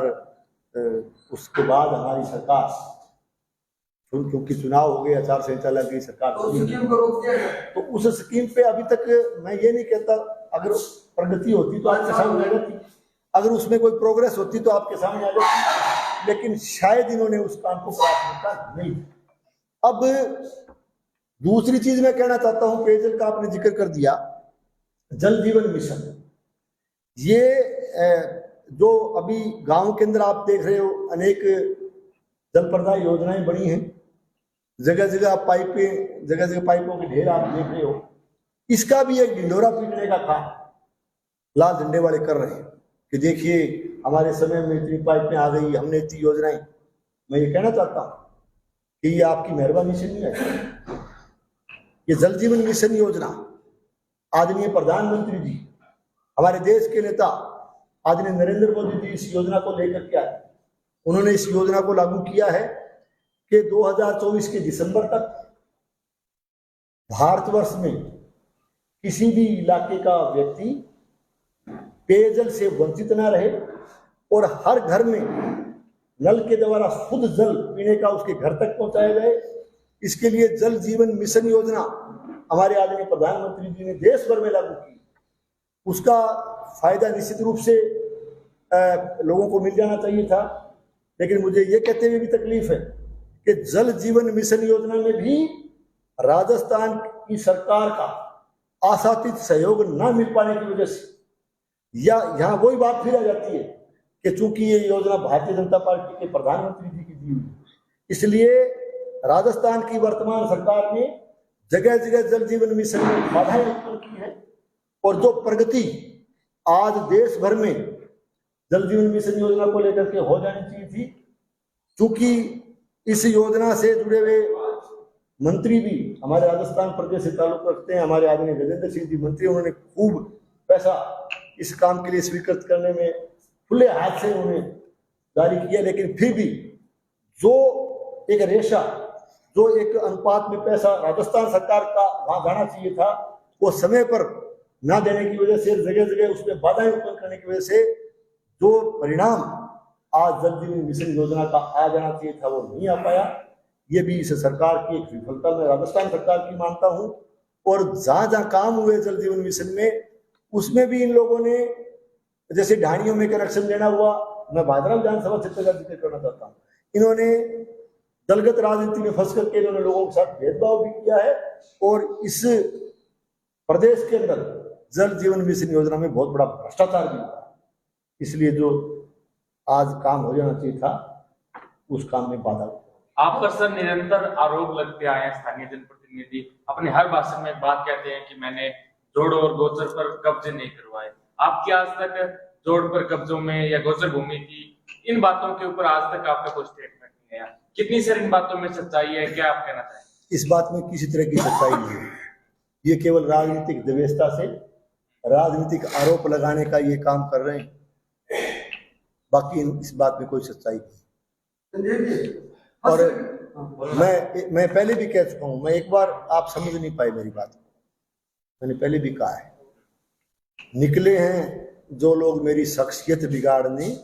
उसके बाद हमारी सरकार, क्योंकि चुनाव हो गए, आचार संहिता लग गई, सरकार तो स्कीम को रोक दिया गया। तो उस स्कीम पे अभी तक मैं ये नहीं कहता, अगर प्रगति होती तो आपके सामने आ जाती, अगर उसमें कोई प्रोग्रेस होती तो आपके सामने आ जाती, लेकिन शायद इन्होंने उस काम को प्राथमिकता नहीं। अब दूसरी चीज मैं कहना चाहता हूं, पेयजल का आपने जिक्र कर दिया, जल जीवन मिशन, ये जो अभी गांव के अंदर आप देख रहे हो अनेक जल प्रदाय योजनाएं बनी हैं, जगह जगह पाइपें, जगह जगह पाइपों के ढेर आप देख रहे हो, इसका भी एक ढिंढोरा पीटने का काम लाल झंडे वाले कर रहे हैं कि देखिए हमारे समय में इतनी पाइपें आ गई, हमने इतनी योजनाएं। मैं ये कहना चाहता हूं कि ये आपकी मेहरबानी से नहीं है। ये जल जीवन मिशन योजना आदरणीय प्रधानमंत्री जी, हमारे देश के नेता आदरणीय नरेंद्र मोदी जी इस योजना को लेकर के आए। उन्होंने इस योजना को लागू किया है कि 2024 के दिसंबर तक भारतवर्ष में किसी भी इलाके का व्यक्ति पेयजल से वंचित ना रहे और हर घर में नल के द्वारा शुद्ध जल पीने का उसके घर तक पहुंचाया जाए। इसके लिए जल जीवन मिशन योजना हमारे आदरणीय प्रधानमंत्री जी ने देश भर में लागू की। उसका फायदा निश्चित रूप से लोगों को मिल जाना चाहिए था, लेकिन मुझे ये कहते हुए भी तकलीफ है कि जल जीवन मिशन योजना में भी राजस्थान की सरकार का आशातीत सहयोग न मिल पाने की वजह से, या यहाँ वही बात फिर आ जाती है कि चूंकि ये योजना भारतीय जनता पार्टी के प्रधानमंत्री जी की दी हुई, इसलिए राजस्थान की वर्तमान सरकार ने जगह जगह जल जीवन मिशन में बाधाएं उत्पन्न की है। और जो प्रगति आज देश भर में जल जीवन मिशन योजना को लेकर के हो जानी चाहिए थी, क्योंकि इस योजना से जुड़े हुए मंत्री भी हमारे राजस्थान प्रदेश से ताल्लुक रखते हैं। हमारे आदरणीय गजेंद्र सिंह जी मंत्री, उन्होंने खूब पैसा इस काम के लिए स्वीकृत करने में खुले हाथ से उन्होंने जारी किया, लेकिन फिर भी जो एक रेशा, जो एक अनुपात में पैसा राजस्थान सरकार का वहां जाना चाहिए था, वो समय पर ना देने की वजह से, जगह जगह उसमें बाधाएं उत्पन्न करने की वजह से जो परिणाम आज जल जीवन मिशन योजना का आ जाना चाहिए था वो नहीं आ पाया। ये भी इस सरकार की एक विफलता मैं राजस्थान सरकार की मानता हूं। और जहां जहां काम हुए जल जीवन मिशन में, उसमें भी इन लोगों ने, जैसे ढाणियों में कनेक्शन देना हुआ, मैं भादरा विधानसभा क्षेत्र का जिक्र करना चाहता हूँ, इन्होंने दलगत राजनीति में फंस करके इन्होंने लोगों के साथ भेदभाव भी किया है और इस प्रदेश के अंदर जल जीवन मिशन योजना में बहुत बड़ा भ्रष्टाचार भी हुआ। इसलिए जो आज काम हो जाना चाहिए था उस काम में बाधा। आप पर सर निरंतर आरोप लगते आए हैं। स्थानीय जनप्रतिनिधि अपने हर भाषण में एक बात कहते हैं कि मैंने जोड़ और गोचर पर कब्जे नहीं करवाए। आपकी आज तक जोड़ पर कब्जों में या गोचर भूमि की इन बातों के ऊपर आज तक आपका कोई स्टेटमेंट नहीं है। कितनी सर इन बातों में सच्चाई है, क्या आप कहना चाहें? इस बात में किसी तरह की सच्चाई नहीं है। ये केवल राजनीतिक दवेशता से राजनीतिक आरोप लगाने का ये काम कर रहे हैं, बाकी इस बात में कोई सच्चाई नहीं। और मैं पहले भी कह चुका हूं, मैं एक बार आप समझ नहीं पाए मेरी बात, मैंने पहले भी कहा है, निकले हैं जो लोग मेरी शख्सियत बिगाड़ने,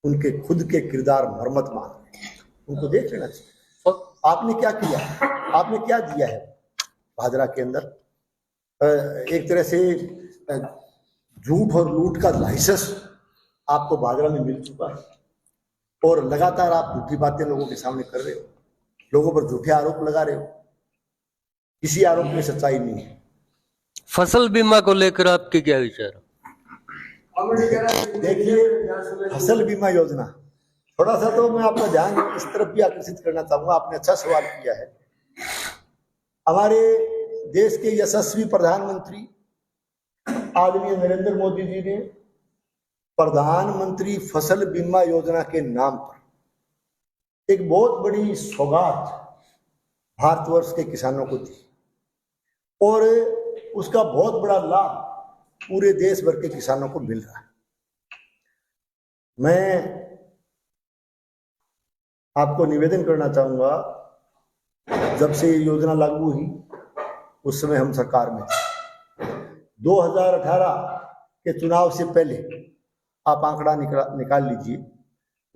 उनके खुद के किरदार मरम्मत मांगने, उनको देख लेना चाहिए। आपने क्या किया, आपने क्या दिया है भादरा के अंदर? एक तरह से झूठ और लूट का लाइसेंस आपको भादरा में मिल चुका है और लगातार आप झूठी बातें लोगों के सामने कर रहे हो, लोगों पर झूठे आरोप लगा रहे हो, किसी आरोप में सच्चाई नहीं है। फसल बीमा को लेकर आपके क्या विचार? देखिए, फसल बीमा योजना, थोड़ा सा तो मैं आपका ध्यान इस तरफ भी आकर्षित करना चाहूंगा। आपने अच्छा सवाल किया है। हमारे देश के यशस्वी प्रधानमंत्री आदरणीय नरेंद्र मोदी जी ने प्रधानमंत्री फसल बीमा योजना के नाम पर एक बहुत बड़ी सौगात भारतवर्ष के किसानों को दी और उसका बहुत बड़ा लाभ पूरे देश भर के किसानों को मिल रहा है। मैं आपको निवेदन करना चाहूंगा, जब से ये योजना लागू हुई उस समय हम सरकार में थे। 2018 के चुनाव से पहले आप आंकड़ा निकाल लीजिए,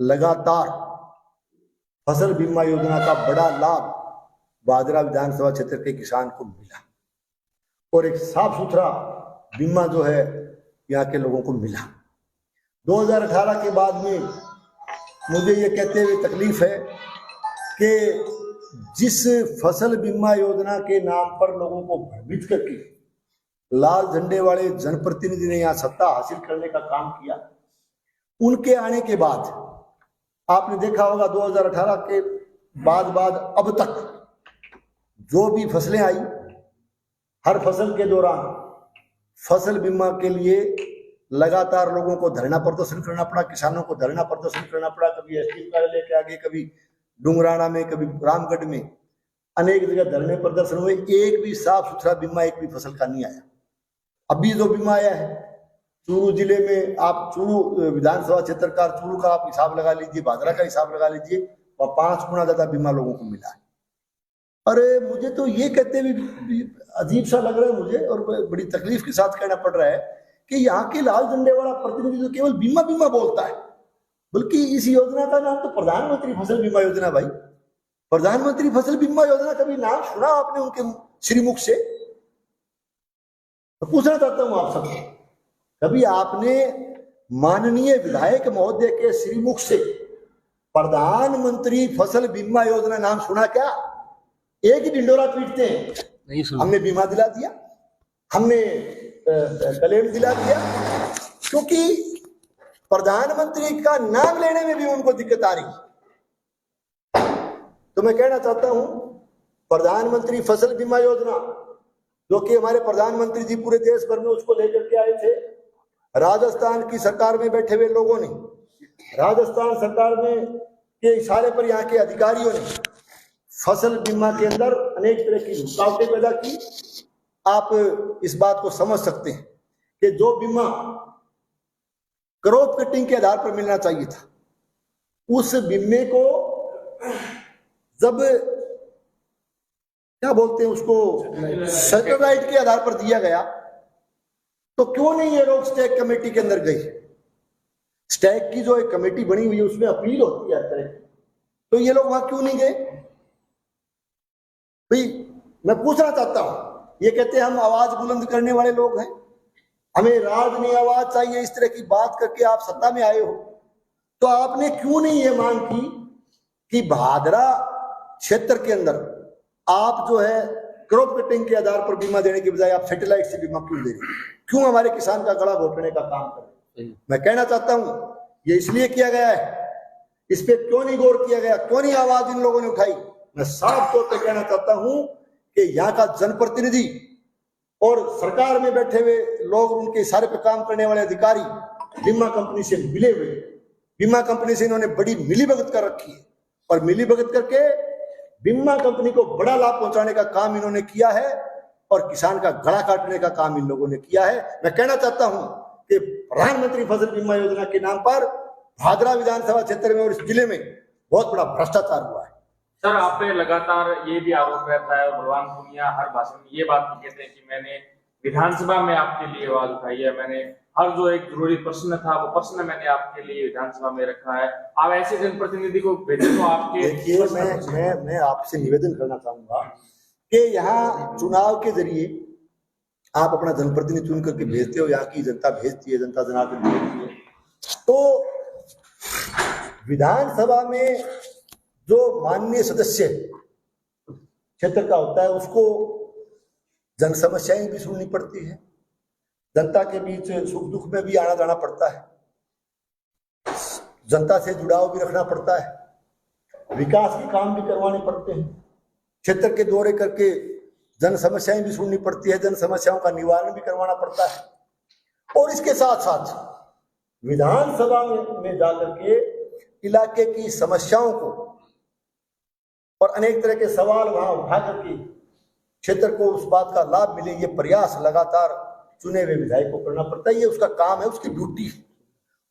लगातार फसल बीमा योजना का बड़ा लाभ भादरा विधानसभा क्षेत्र के किसान को मिला और एक साफ सुथरा बीमा जो है यहाँ के लोगों को मिला। 2018 के बाद में मुझे ये कहते हुए तकलीफ है कि जिस फसल बीमा योजना के नाम पर लोगों को भ्रमित करके लाल झंडे वाले जनप्रतिनिधि ने यहाँ सत्ता हासिल करने का काम किया, उनके आने के बाद आपने देखा होगा 2018 के बाद अब तक जो भी फसलें आई, हर फसल के दौरान फसल बीमा के लिए लगातार लोगों को धरना प्रदर्शन करना पड़ा, किसानों को धरना प्रदर्शन करना पड़ा, कभी एसडीएम कार्यालय के आगे, कभी डुंगराना में, कभी रामगढ़ में, अनेक जगह धरने प्रदर्शन हुए। एक भी साफ सुथरा बीमा एक भी फसल का नहीं आया। अभी जो बीमा आया है चूरू जिले में, आप चूरू विधानसभा क्षेत्र का चूरू का आप हिसाब लगा लीजिए, भादरा का हिसाब लगा लीजिए, और 5 गुना ज्यादा बीमा लोगों को मिला है। अरे मुझे तो ये कहते हुए अजीब सा लग रहा है मुझे, और बड़ी तकलीफ के साथ कहना पड़ रहा है कि यहाँ के लाल झंडे वाला प्रतिनिधि तो केवल बीमा बीमा बोलता है, बल्कि इस योजना का नाम तो प्रधानमंत्री फसल बीमा योजना। भाई प्रधानमंत्री फसल बीमा योजना कभी नाम सुना आपने उनके श्रीमुख से? तो पूछना चाहता हूं आप सबसे, कभी आपने माननीय विधायक महोदय के श्रीमुख से प्रधानमंत्री फसल बीमा योजना नाम सुना क्या? एक ही ढिंडोरा पीटते हैं, नहीं सुना। हमने बीमा दिला दिया, हमने क्लेम दिला दिया, क्योंकि प्रधानमंत्री का नाम लेने में भी उनको दिक्कत आ रही। तो मैं कहना चाहता हूं प्रधानमंत्री फसल बीमा योजना, जो कि हमारे प्रधानमंत्री जी पूरे देश भर में उसको लेकर के आए थे, राजस्थान की सरकार में बैठे हुए लोगों ने, राजस्थान सरकार में के इशारे पर यहाँ के अधिकारियों ने फसल बीमा के अंदर अनेक तरह की रुकावटें पैदा की। आप इस बात को समझ सकते हैं कि जो बीमा क्रॉप कटिंग के आधार पर मिलना चाहिए था, उस बीमे को जब क्या बोलते हैं उसको सैटेलाइट के आधार पर दिया गया, तो क्यों नहीं ये लोग स्टैक कमेटी के अंदर गए? स्टैक की जो एक कमेटी बनी हुई है उसमें अपील होती है हर तरह की, तो ये लोग वहां क्यों नहीं गए? भाई मैं पूछना चाहता हूं, ये कहते हैं हम आवाज बुलंद करने वाले लोग हैं, हमें राजनीय आवाज चाहिए, इस तरह की बात करके आप सत्ता में आए हो, तो आपने क्यों नहीं ये मांग की कि भादरा क्षेत्र के अंदर आप जो है क्रॉप कटिंग के आधार पर बीमा देने की बजाय आप सैटेलाइट से बीमा क्यों दे रहे हैं? क्यों हमारे किसान का गला घोटने का काम कर रहे हैं? मैं कहना चाहता हूं ये इसलिए किया गया है, इस पे क्यों नहीं गौर किया गया, क्यों नहीं आवाज इन लोगों ने उठाई? मैं साफ तौर पर कहना चाहता हूं कि यहाँ का जनप्रतिनिधि और सरकार में बैठे हुए लोग, उनके इशारे पर काम करने वाले अधिकारी बीमा कंपनी से मिले हुए, बीमा कंपनी से इन्होंने बड़ी मिलीभगत कर रखी है, और मिलीभगत करके बीमा कंपनी को बड़ा लाभ पहुंचाने का काम इन्होंने किया है और किसान का गला काटने का काम इन लोगों ने किया है। मैं कहना चाहता हूं कि प्रधानमंत्री फसल बीमा योजना के नाम पर भादरा विधानसभा क्षेत्र में और इस जिले में बहुत बड़ा भ्रष्टाचार हुआ है। सर, आप पे लगातार ये भी आरोप रहता है और भगवान पुनिया हर भाषण में ये बात भी कहते हैं कि मैंने विधानसभा में आपके लिए आवाज उठाई है, मैंने हर जो एक जरूरी प्रश्न था वो प्रश्न मैंने आपके लिए विधानसभा में रखा है। आप ऐसे जनप्रतिनिधि को भेजें तो आपके देखिए, मैं आपसे निवेदन करना चाहूंगा कि यहाँ चुनाव के जरिए आप अपना जनप्रतिनिधि चुन करके भेजते हो, यहाँ की जनता भेजती है, जनता जनार्दन भेजती है, तो विधानसभा में जो माननीय सदस्य क्षेत्र का होता है उसको जन समस्याएं भी सुननी पड़ती है, जनता के बीच सुख दुख में भी आना जाना पड़ता है, जनता से जुड़ाव भी रखना पड़ता है, विकास के काम भी करवाने पड़ते हैं, क्षेत्र के दौरे करके जन समस्याएं भी सुननी पड़ती है, जन समस्याओं का निवारण भी करवाना पड़ता है, और इसके साथ साथ विधानसभा में जाकर के इलाके की समस्याओं को और अनेक तरह के सवाल वहां उठा करके क्षेत्र को उस बात का लाभ मिले, ये प्रयास लगातार चुने हुए विधायक को करना पड़ता है। ये उसका काम है, उसकी ड्यूटी है,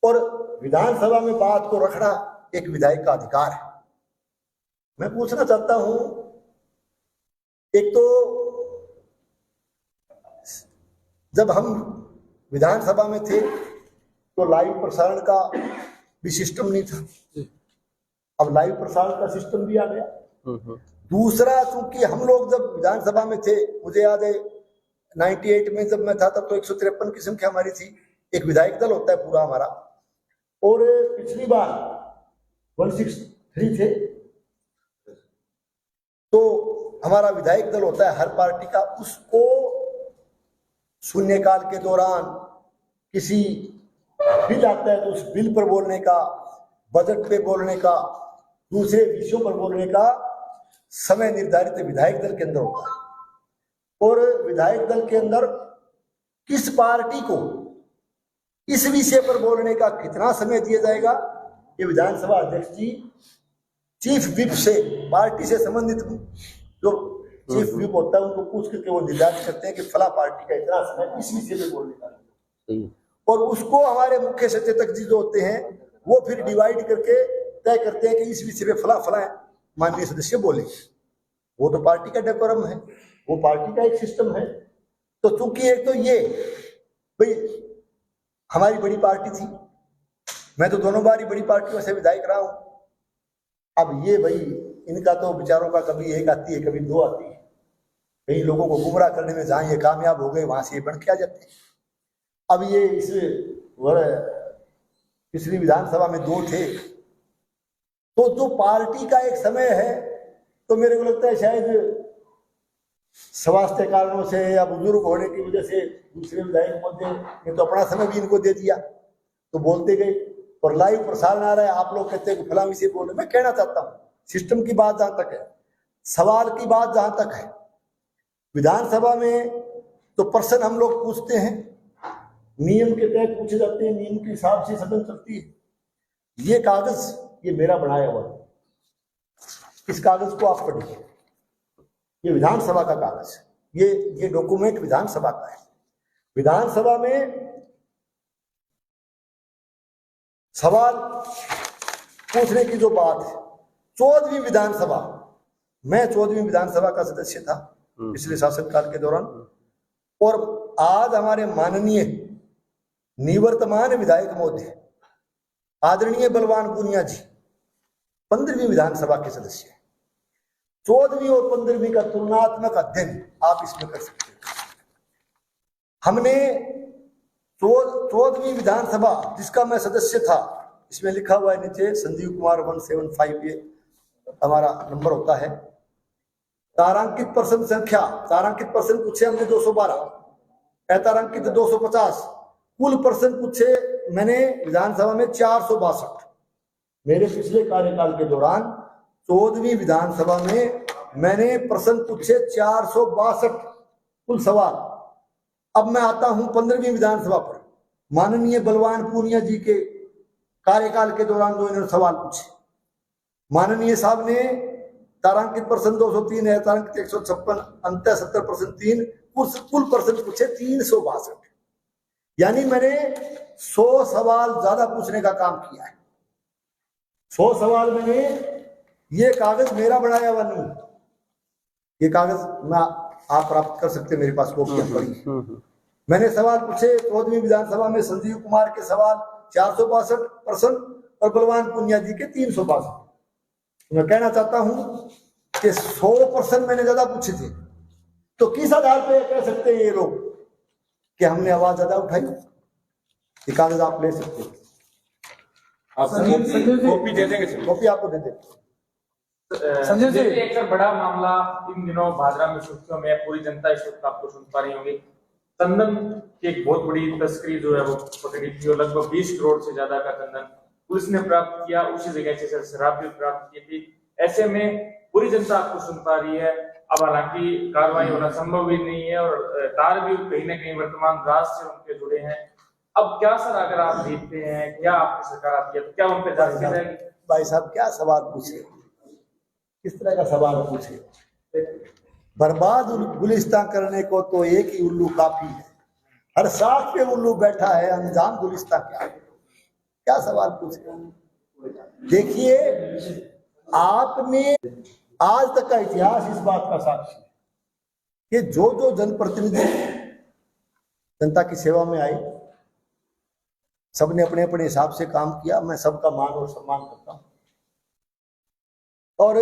और विधानसभा में बात को रखना एक विधायक का अधिकार है। मैं पूछना चाहता हूं, एक तो जब हम विधानसभा में थे तो लाइव प्रसारण का भी सिस्टम नहीं था, अब लाइव प्रसारण का सिस्टम भी आ गया। दूसरा, चूंकि हम लोग जब विधानसभा में थे, मुझे याद है 98 में जब मैं था तब तो 153 की संख्या हमारी थी, एक विधायक दल होता है पूरा हमारा, और पिछली बार 163 थे, तो हमारा विधायक दल होता है हर पार्टी का, उसको शून्यकाल के दौरान किसी बिल आता है तो उस बिल पर बोलने का, बजट पे बोलने का, दूसरे विषयों पर बोलने का समय निर्धारित विधायक दल के अंदर होता है। और विधायक दल के अंदर किस पार्टी को इस विषय पर बोलने का कितना समय दिया जाएगा, ये विधानसभा अध्यक्ष जी चीफ विप से, पार्टी से संबंधित जो चीफ विप होता है उनको पूछ करके वो निर्धारित करते हैं कि फला पार्टी का इतना समय इस विषय पे बोलने का, और उसको हमारे मुख्य सचेतक जी जो होते हैं वो फिर डिवाइड करके तय करते हैं कि इस विषय पे फला फला माननीय सदस्य बोले। वो तो पार्टी का डेकोरम है, वो पार्टी का एक सिस्टम है। तो चूंकि एक तो ये भाई हमारी बड़ी पार्टी थी, मैं तो दोनों बार ही बड़ी पार्टियों से विधायक रहा हूं, अब ये भाई इनका तो विचारों का कभी एक आती है कभी दो आती है, कई लोगों को गुमराह करने में जहां ये कामयाब हो गए वहां से ये बन के आ जाते हैं। अब ये इस पिछली विधानसभा में 2 थे, तो जो पार्टी का एक समय है, तो मेरे को लगता है शायद स्वास्थ्य कारणों से या बुजुर्ग होने की वजह से दूसरे विधायक महोदय ने तो अपना समय भी इनको दे दिया, तो बोलते गए, और लाइव प्रसारण आ रहा है, आप लोग कहते हैं कि फलां विषय बोले। मैं कहना चाहता हूँ, सिस्टम की बात जहां तक है, सवाल की बात जहां तक है, विधानसभा में तो प्रश्न हम लोग पूछते हैं, नियम के तहत पूछे जाते हैं, नियम के हिसाब से सदन चलती है। ये कागज ये मेरा बनाया हुआ है, इस कागज को आप पढ़िए, ये विधानसभा का कागज है, ये डॉक्यूमेंट विधानसभा का है। विधानसभा में सवाल पूछने की जो बात है, 14वीं विधानसभा, मैं 14वीं विधानसभा का सदस्य था पिछले शासनकाल के दौरान, और आज हमारे माननीय निवर्तमान विधायक महोदय आदरणीय बलवान पूनिया जी 15वीं विधानसभा के सदस्य हैं। 14वीं और 15वीं का तुलनात्मक अध्ययन आप इसमें कर सकते हैं। हमने 14वीं विधानसभा जिसका मैं सदस्य था, इसमें लिखा हुआ है नीचे संजीव कुमार 175, ये हमारा नंबर होता है। तारांकित प्रश्न संख्या, तारांकित प्रश्न पूछे हमने 212, अतारांकित 250, कुल प्रश्न पूछे मैंने विधानसभा में 462। मेरे पिछले कार्यकाल के दौरान 14वीं विधानसभा में मैंने प्रश्न पूछे 462 कुल सवाल। अब मैं आता हूं 15वीं विधानसभा पर, माननीय बलवान पूनिया जी के कार्यकाल के दौरान जो इन्होंने सवाल पूछे, माननीय साहब ने तारांकित प्रश्न 203 है, तारांकित 156, अंत्य 70 प्रश्न 3, कुल प्रश्न पूछे 362। यानी मैंने 100 सवाल ज्यादा पूछने का काम किया है। 100 सवाल मैंने, ये कागज मेरा बनाया हुआ नहीं, ये कागज मैं आप प्राप्त कर सकते, मेरे पास कॉपी पड़ी। मैंने सवाल पूछे 14वीं विधानसभा में, संजीव कुमार के सवाल 462 प्रश्न और बलवान पूनिया जी के 362। मैं कहना चाहता हूं कि 100 प्रश्न मैंने ज्यादा पूछे थे, तो किस आधार पर कह सकते हैं ये लोग कि हमने आवाज ज्यादा उठाई? ये कागज आप ले सकते हैं, कॉपी दे देंगे, कॉपी आपको दे देंगे। संजय जी, एक सर बड़ा मामला इन दिनों भादरा में सुर्खियों में, पूरी जनता इस वक्त आपको सुन पा रही होगी। चंदन की एक बहुत बड़ी तस्करी जो है वो पकड़ी थी, और लगभग 20 करोड़ से ज्यादा का चंदन पुलिस ने प्राप्त किया, उसी जगह से सर शराब भी प्राप्त की थी। ऐसे में पूरी जनता आपको सुन पा रही है। अब हालांकि कार्रवाई होना संभव भी नहीं है, और तार भी कहीं ना कहीं वर्तमान राज से उनके जुड़े हैं। अब क्या सर, अगर आप देखते हैं, क्या आपकी सरकार आती है तो क्या उन पे जांच की जाएगी? भाई साहब क्या सवाल पूछे, किस तरह का सवाल पूछे? बर्बाद गुलिस्तान करने को तो एक ही उल्लू काफी है, हर साथ पे उल्लू बैठा है, अंजाम गुलिस्तान क्या है? क्या सवाल पूछे? देखिए, आपने आज तक का इतिहास इस बात का साक्षी है कि जो जनप्रतिनिधि जनता की सेवा में आए, सबने अपने अपने हिसाब से काम किया, मैं सबका मान और सम्मान करता हूं। और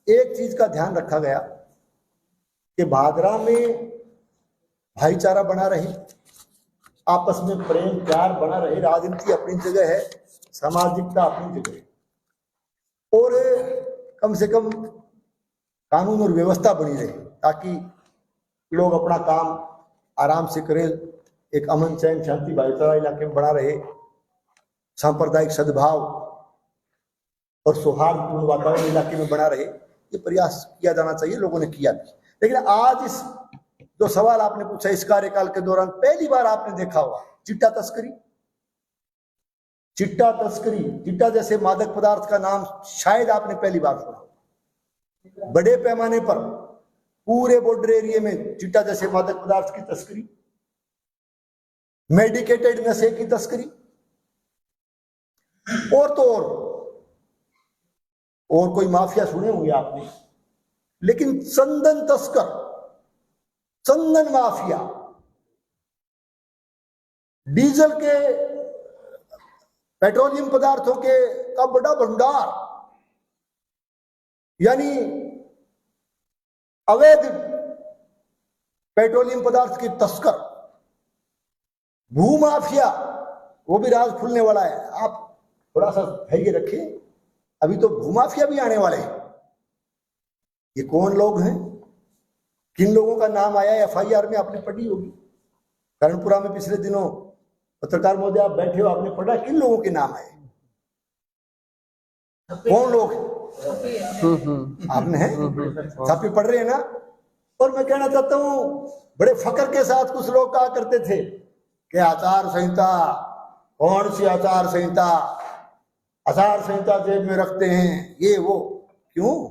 एक चीज का ध्यान रखा गया कि भादरा में भाईचारा बना रहे, आपस में प्रेम प्यार बना रहे, राजनीति अपनी जगह है, सामाजिकता अपनी जगह है, और कम से कम कानून और व्यवस्था बनी रहे ताकि लोग अपना काम आराम से करें, एक अमन चैन शांति भाईचारा इलाके में बना रहे, सांप्रदायिक सद्भाव और सौहार्दपूर्ण वातावरण इलाके में बना रहे, ये प्रयास किया जाना चाहिए, लोगों ने किया भी। लेकिन आज इस जो सवाल आपने पूछा, इस कार्यकाल के दौरान पहली बार आपने देखा होगा चिट्टा तस्करी, चिट्टा जैसे मादक पदार्थ का नाम शायद आपने पहली बार सुना। बड़े पैमाने पर पूरे बॉर्डर एरिया में चिट्टा जैसे मादक पदार्थ की तस्करी, मेडिकेटेड नशे की तस्करी, और तो और कोई माफिया सुने होंगे आपने, लेकिन चंदन तस्कर, चंदन माफिया, डीजल के पेट्रोलियम पदार्थों के का बड़ा भंडार, यानी अवैध पेट्रोलियम पदार्थ के तस्कर, भूमाफिया, वो भी राज खुलने वाला है। आप थोड़ा सा धैर्य रखें, अभी तो भूमाफिया भी आने वाले हैं। ये कौन लोग हैं, किन लोगों का नाम आया एफआईआर में, आपने पढ़ी होगी। कर्णपुरा में पिछले दिनों पत्रकार महोदय आप बैठे हो, आपने पढ़ा किन लोगों के नाम आए, कौन लोग आपने छापी पढ़ रहे हैं ना। और मैं कहना चाहता हूं, बड़े फकर के साथ कुछ लोग कहा करते थे कि आचार संहिता, कौन सी आचार संहिता, आचार संहिता जेब में रखते हैं, ये वो, क्यों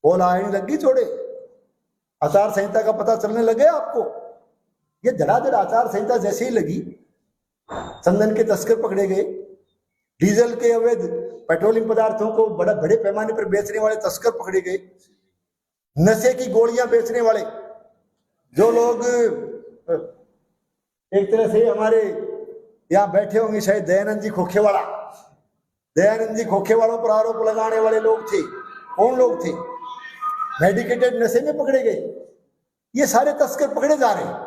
बोला आईनी लगी छोड़े, आचार संहिता का पता चलने लगे आपको। ये धड़ाधड़ आचार संहिता जैसे ही लगी, चंदन के तस्कर पकड़े गए, डीजल के अवैध पेट्रोलियम पदार्थों को बड़े पैमाने पर बेचने वाले तस्कर पकड़े गए, नशे की गोलियां बेचने वाले जो लोग एक तरह से हमारे यहाँ बैठे होंगे शायद दयानंद जी खोखेवाड़ों पर आरोप लगाने वाले लोग थे। कौन लोग थे, मेडिकेटेड नशे में पकड़े गए, ये सारे तस्कर पकड़े जा रहे हैं।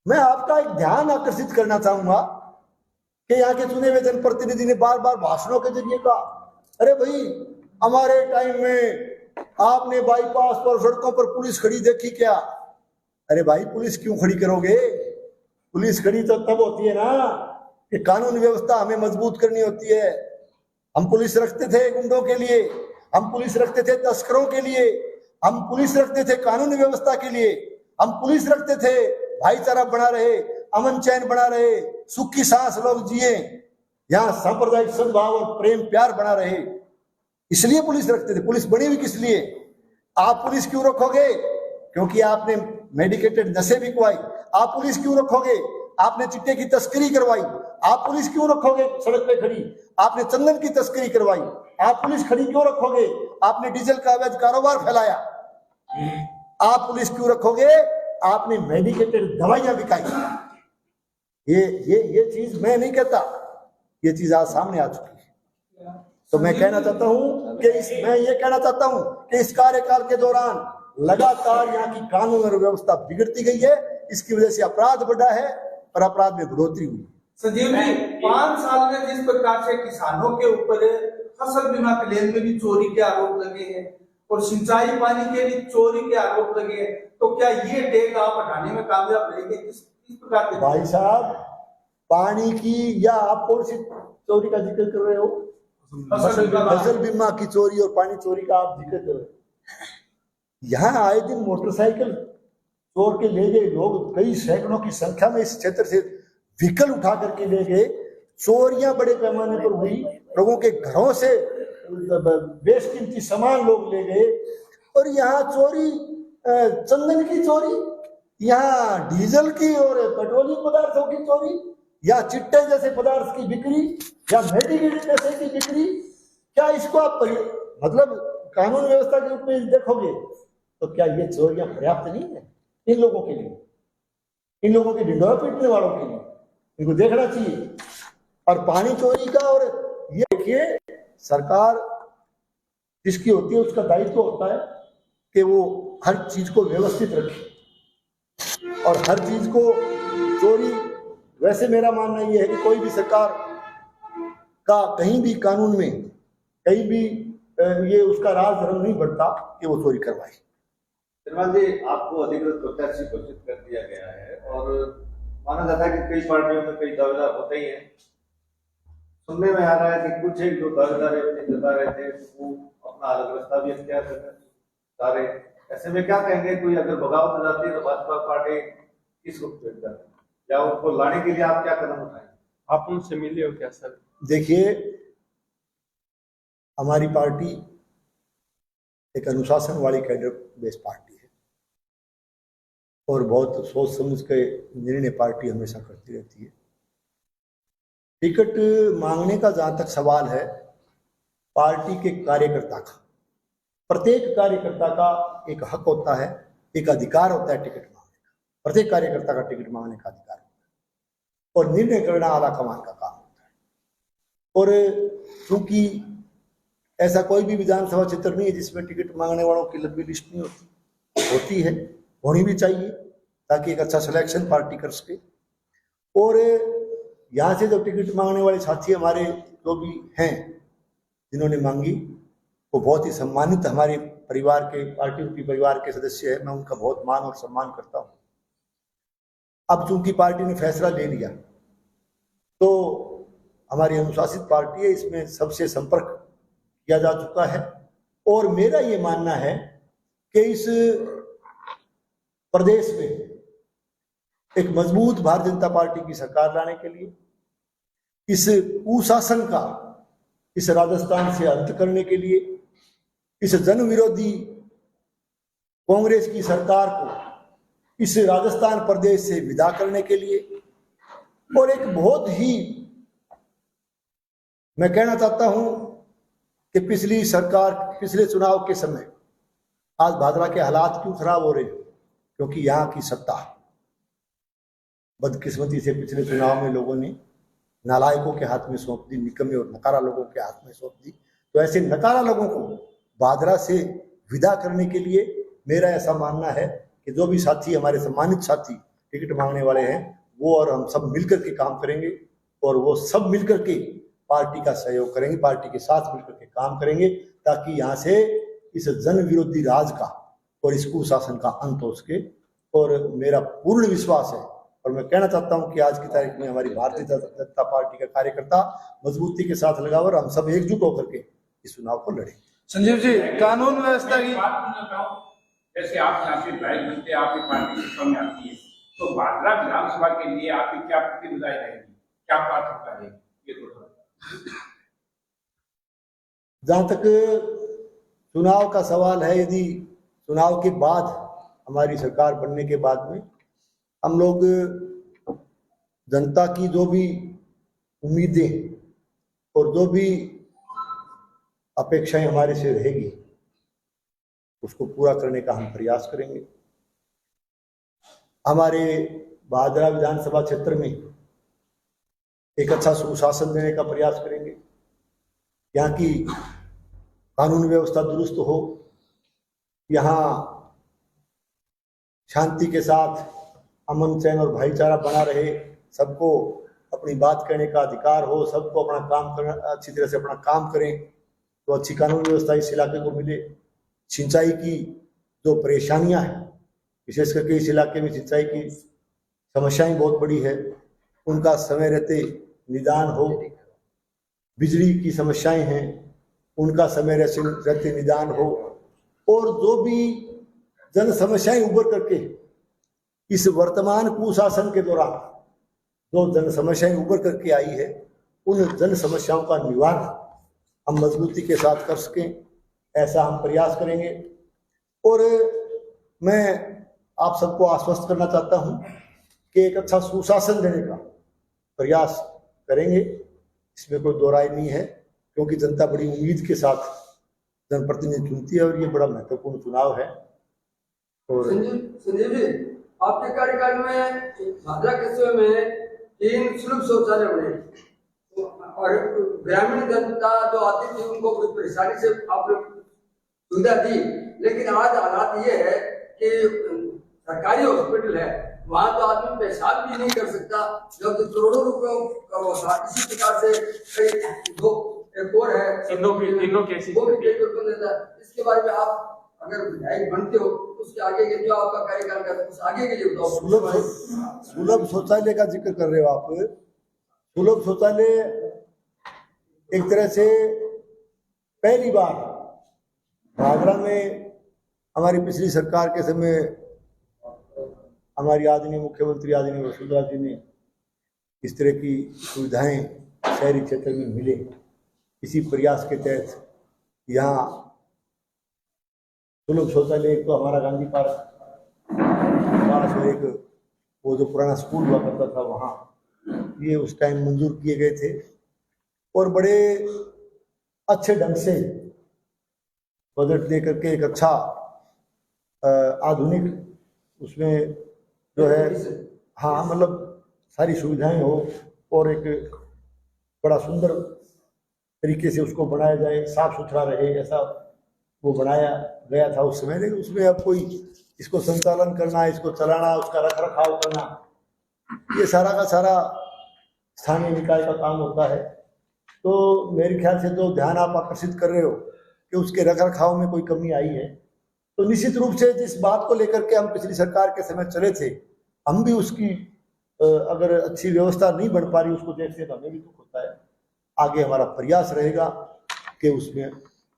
मैं आपका एक ध्यान आकर्षित करना चाहूंगा कि यहाँ के चुने हुए जनप्रतिनिधि ने बार बार भाषणों के जरिए कहा, अरे भाई हमारे टाइम में आपने बाईपास पर सड़कों पर पुलिस खड़ी देखी क्या। अरे भाई पुलिस क्यों खड़ी करोगे, पुलिस खड़ी तो तब होती है ना कि कानून व्यवस्था हमें मजबूत करनी होती है। हम पुलिस रखते थे गुंडों के लिए, हम पुलिस रखते थे तस्करों के लिए, हम पुलिस रखते थे कानून व्यवस्था के लिए, हम पुलिस रखते थे भाईचारा बना रहे, अमन चैन बना रहे, सुख की सांस लोग जिए, यहाँ सांप्रदायिक सद्भाव और प्रेम प्यार बना रहे, इसलिए पुलिस रखते थे। पुलिस बनी हुई किस लिए, आप पुलिस क्यों रखोगे, क्योंकि आपने मेडिकेटेड नशे भी करवाई। आप पुलिस क्यों रखोगे, आपने चिट्टे की तस्करी करवाई। आप पुलिस क्यों रखोगे सड़क पे खड़ी, आपने चंदन की तस्करी करवाई। आप पुलिस खड़ी क्यों रखोगे, आपने डीजल का अवैध कारोबार फैलाया। आप पुलिस क्यों रखोगे, आपने मेडिकेटेड दवाइयां बिकाई। ये चीज मैं नहीं कहता, ये चीज आज सामने आ चुकी है। तो मैं कहना चाहता हूं कि इस कार्यकाल के दौरान लगातार यहाँ की कानून और व्यवस्था बिगड़ती गई है, इसकी वजह से अपराध बढ़ा है और अपराध में बढ़ोतरी हुई। संजीव जी, 5 साल में जिस प्रकार से किसानों के ऊपर फसल बीमा क्लेम में भी चोरी के आरोप लगे हैं और सिंचाई पानी के भी चोरी के आरोप लगे हैं, तो क्या ये डेग आप हटाने में कामयाब रहेंगे? किस प्रकार के भाई साहब, पानी की या आप कौन सी चोरी का जिक्र कर रहे हो? फसल बीमा की चोरी और पानी चोरी का आप जिक्र कर रहे हो। यहाँ आए दिन मोटरसाइकिल चोर के ले गए लोग, कई सैकड़ों की संख्या में इस क्षेत्र से व्हीकल उठा करके ले गए। चोरियां बड़े पैमाने पर हुई, लोगों के घरों से बेशकीमती सामान लोग ले गए। और यहाँ चोरी, चंदन की चोरी, यहाँ डीजल की और पेट्रोलियम पदार्थों की चोरी, या चिट्टे जैसे पदार्थ की बिक्री, या मेडिकेटेड नशे की बिक्री, क्या इसको आप मतलब कानून व्यवस्था के रूप में देखोगे तो क्या ये चोरियां पर्याप्त नहीं है इन लोगों के लिए, इन लोगों के ढिंढोरा पीटने वालों के लिए? इनको देखना चाहिए। और पानी चोरी का, और ये देखिए, सरकार जिसकी होती है उसका दायित्व होता है कि वो हर चीज को व्यवस्थित रखे और हर चीज को चोरी। वैसे मेरा मानना ये है कि कोई भी सरकार का कहीं भी कानून में कहीं भी ये उसका राज धर्म नहीं बढ़ता कि वो चोरी करवाए। श्रीमान जी, आपको अधिकृत प्रत्याशी घोषित कर दिया गया है और माना जाता है कि कई पार्टियों में कई दावेदार होते ही हैं। सुनने में आ रहा है कि कुछ एक जो दावेदार जता रहे थे वो अपना अलग रास्ता भी अख्तियार करना चाह रहे। ऐसे में क्या कहेंगे, कोई अगर बगावत हो जाती है तो भाजपा पार्टी किस रुख पे जाती है, या उनको लाने के लिए आप क्या कदम उठाएंगे? आप उनसे मिले हो क्या सर? देखिए, हमारी पार्टी एक अनुशासन वाली कैडर बेस्ड पार्टी है और बहुत सोच समझ के निर्णय पार्टी हमेशा करती रहती है। टिकट मांगने का जहां तक सवाल है, पार्टी के कार्यकर्ता का, प्रत्येक कार्यकर्ता का एक हक होता है, एक अधिकार होता है टिकट मांगने का। प्रत्येक कार्यकर्ता का टिकट मांगने का अधिकार होता है और निर्णय करना आला कमान का काम होता है। और क्योंकि ऐसा कोई भी विधानसभा क्षेत्र नहीं है जिसमें टिकट मांगने वालों की लंबी लिस्ट नहीं होती है, होनी भी चाहिए ताकि एक अच्छा सिलेक्शन पार्टी कर सके। और यहाँ से जो टिकट मांगने वाले साथी हमारे जो भी हैं जिन्होंने मांगी, वो बहुत ही सम्मानित हमारे परिवार के, पार्टी के परिवार के सदस्य है। मैं उनका बहुत मान और सम्मान करता हूँ। अब चूंकि पार्टी ने फैसला ले लिया तो हमारी अनुशासित पार्टी है, इसमें सबसे संपर्क किया जा चुका है और मेरा ये मानना है कि इस प्रदेश में एक मजबूत भारतीय जनता पार्टी की सरकार लाने के लिए, इस कुशासन का इस राजस्थान से अंत करने के लिए, इस जन विरोधी कांग्रेस की सरकार को इस राजस्थान प्रदेश से विदा करने के लिए, और एक बहुत ही मैं कहना चाहता हूं कि पिछली सरकार, पिछले चुनाव के समय आज भादरा के हालात क्यों खराब हो रहे हैं, क्योंकि यहाँ की सत्ता बदकिस्मती से पिछले चुनाव में लोगों ने नालायकों के हाथ में सौंप दी, निकम्मे और नकारा लोगों के हाथ में सौंप दी। तो ऐसे नकारा लोगों को भादरा से विदा करने के लिए मेरा ऐसा मानना है कि जो भी साथी, हमारे सम्मानित साथी टिकट मांगने वाले हैं, वो और हम सब मिलकर के काम करेंगे और वो सब मिलकर के पार्टी का सहयोग करेंगे, पार्टी के साथ मिलकर के काम करेंगे ताकि यहाँ से इस जन विरोधी राज का और इस कुशासन का अंत हो सके। और मेरा पूर्ण विश्वास है और मैं कहना चाहता हूं कि आज की तारीख में हमारी भारतीय जनता पार्टी का कार्यकर्ता मजबूती के साथ लगा और हम सब एकजुट होकर के इस चुनाव को लड़े। संजीव जी, कानून व्यवस्था की जैसे आप यहाँ से विधायक बनते, आपकी पार्टी सत्ता में आती है, तो भादरा विधानसभा के लिए आपकी क्या प्रतिबद्धता रहेगी, क्या प्राथमिकता रहेगी, ये तो जहां तक चुनाव का सवाल है, यदि चुनाव के बाद हमारी सरकार बनने के बाद में हम लोग जनता की जो भी उम्मीदें और जो भी अपेक्षाएं हमारे से रहेगी उसको पूरा करने का हम प्रयास करेंगे। हमारे भादरा विधानसभा क्षेत्र में एक अच्छा सुशासन देने का प्रयास करेंगे, यहाँ की कानून व्यवस्था दुरुस्त हो, यहाँ शांति के साथ अमन चैन और भाईचारा बना रहे, सबको अपनी बात कहने का अधिकार हो, सबको अपना काम करना, अच्छी तरह से अपना काम करें तो अच्छी कानून व्यवस्था इस इलाके को मिले। सिंचाई की जो परेशानियां हैं, विशेष करके इस इलाके में सिंचाई की समस्याएं बहुत बड़ी है, उनका समय रहते निदान हो। बिजली की समस्याएं हैं, उनका समय रहते निदान हो। और जो भी जन समस्याएं उभर करके इस वर्तमान कुशासन के दौरान जो जन समस्याएं उभर करके आई है, उन जन समस्याओं का निवारण हम मजबूती के साथ कर सकें, ऐसा हम प्रयास करेंगे। और मैं आप सबको आश्वस्त करना चाहता हूं कि एक अच्छा सुशासन देने का प्रयास करेंगे, इसमें कोई दो राय नहीं है, क्योंकि जनता बड़ी उम्मीद के साथ जनप्रतिनिधि चुनती है और ये बड़ा महत्वपूर्ण चुनाव है। और संजीव जी, आपके कार्यकाल में भादरा कस्बे में 3 सुलभ शौचालय बने और ग्रामीण जनता जो आती थी उनको कुछ परेशानी से आपने सुविधा दी, लेकिन आज हालात ये है कि सरकारी हॉस्पिटल है, वहां तो आदमी पेशाब भी नहीं कर सकता, जब करोड़ों रुपयों का वो था। इसी प्रकार से एक और है तीनों केसेस वो भी देता है। इसके बारे में आप अगर विधायक बनते हो तो उसके आगे के जो आपका कार्यकाल का उस आगे के लिए बताओ। सुलभ शौचालय का जिक्र कर रहे हो आप। सुलभ शौचालय एक तरह से पहली बार भादरा में हमारी पिछली सरकार के समय हमारी आदरणीय मुख्यमंत्री आदरणीय वसुंधरा जी ने इस तरह की सुविधाएं शहरी क्षेत्र में मिले, इसी प्रयास के तहत यहाँ सुलभ शौचालय, एक तो हमारा गांधी पार्क पास में एक वो जो पुराना स्कूल हुआ करता था वहाँ, ये उस टाइम मंजूर किए गए थे और बड़े अच्छे ढंग से बजट दे करके एक अच्छा आधुनिक उसमें जो है, हाँ मतलब सारी सुविधाएं हो और एक बड़ा सुंदर तरीके से उसको बनाया जाए, साफ सुथरा रहे, ऐसा वो बनाया गया था उस समय। लेकिन उसमें अब कोई इसको संचालन करना, इसको चलाना, उसका रख रखाव करना, ये सारा का सारा स्थानीय निकाय का काम होता है। तो मेरे ख्याल से जो ध्यान आप आकर्षित कर रहे हो कि उसके रख रखाव में कोई कमी आई है, तो निश्चित रूप से जिस बात को लेकर के हम पिछली सरकार के समय चले थे, हम भी उसकी अगर अच्छी व्यवस्था नहीं बन पा रही उसको देखते तो हमें भी दुख होता है। आगे हमारा प्रयास रहेगा कि उसमें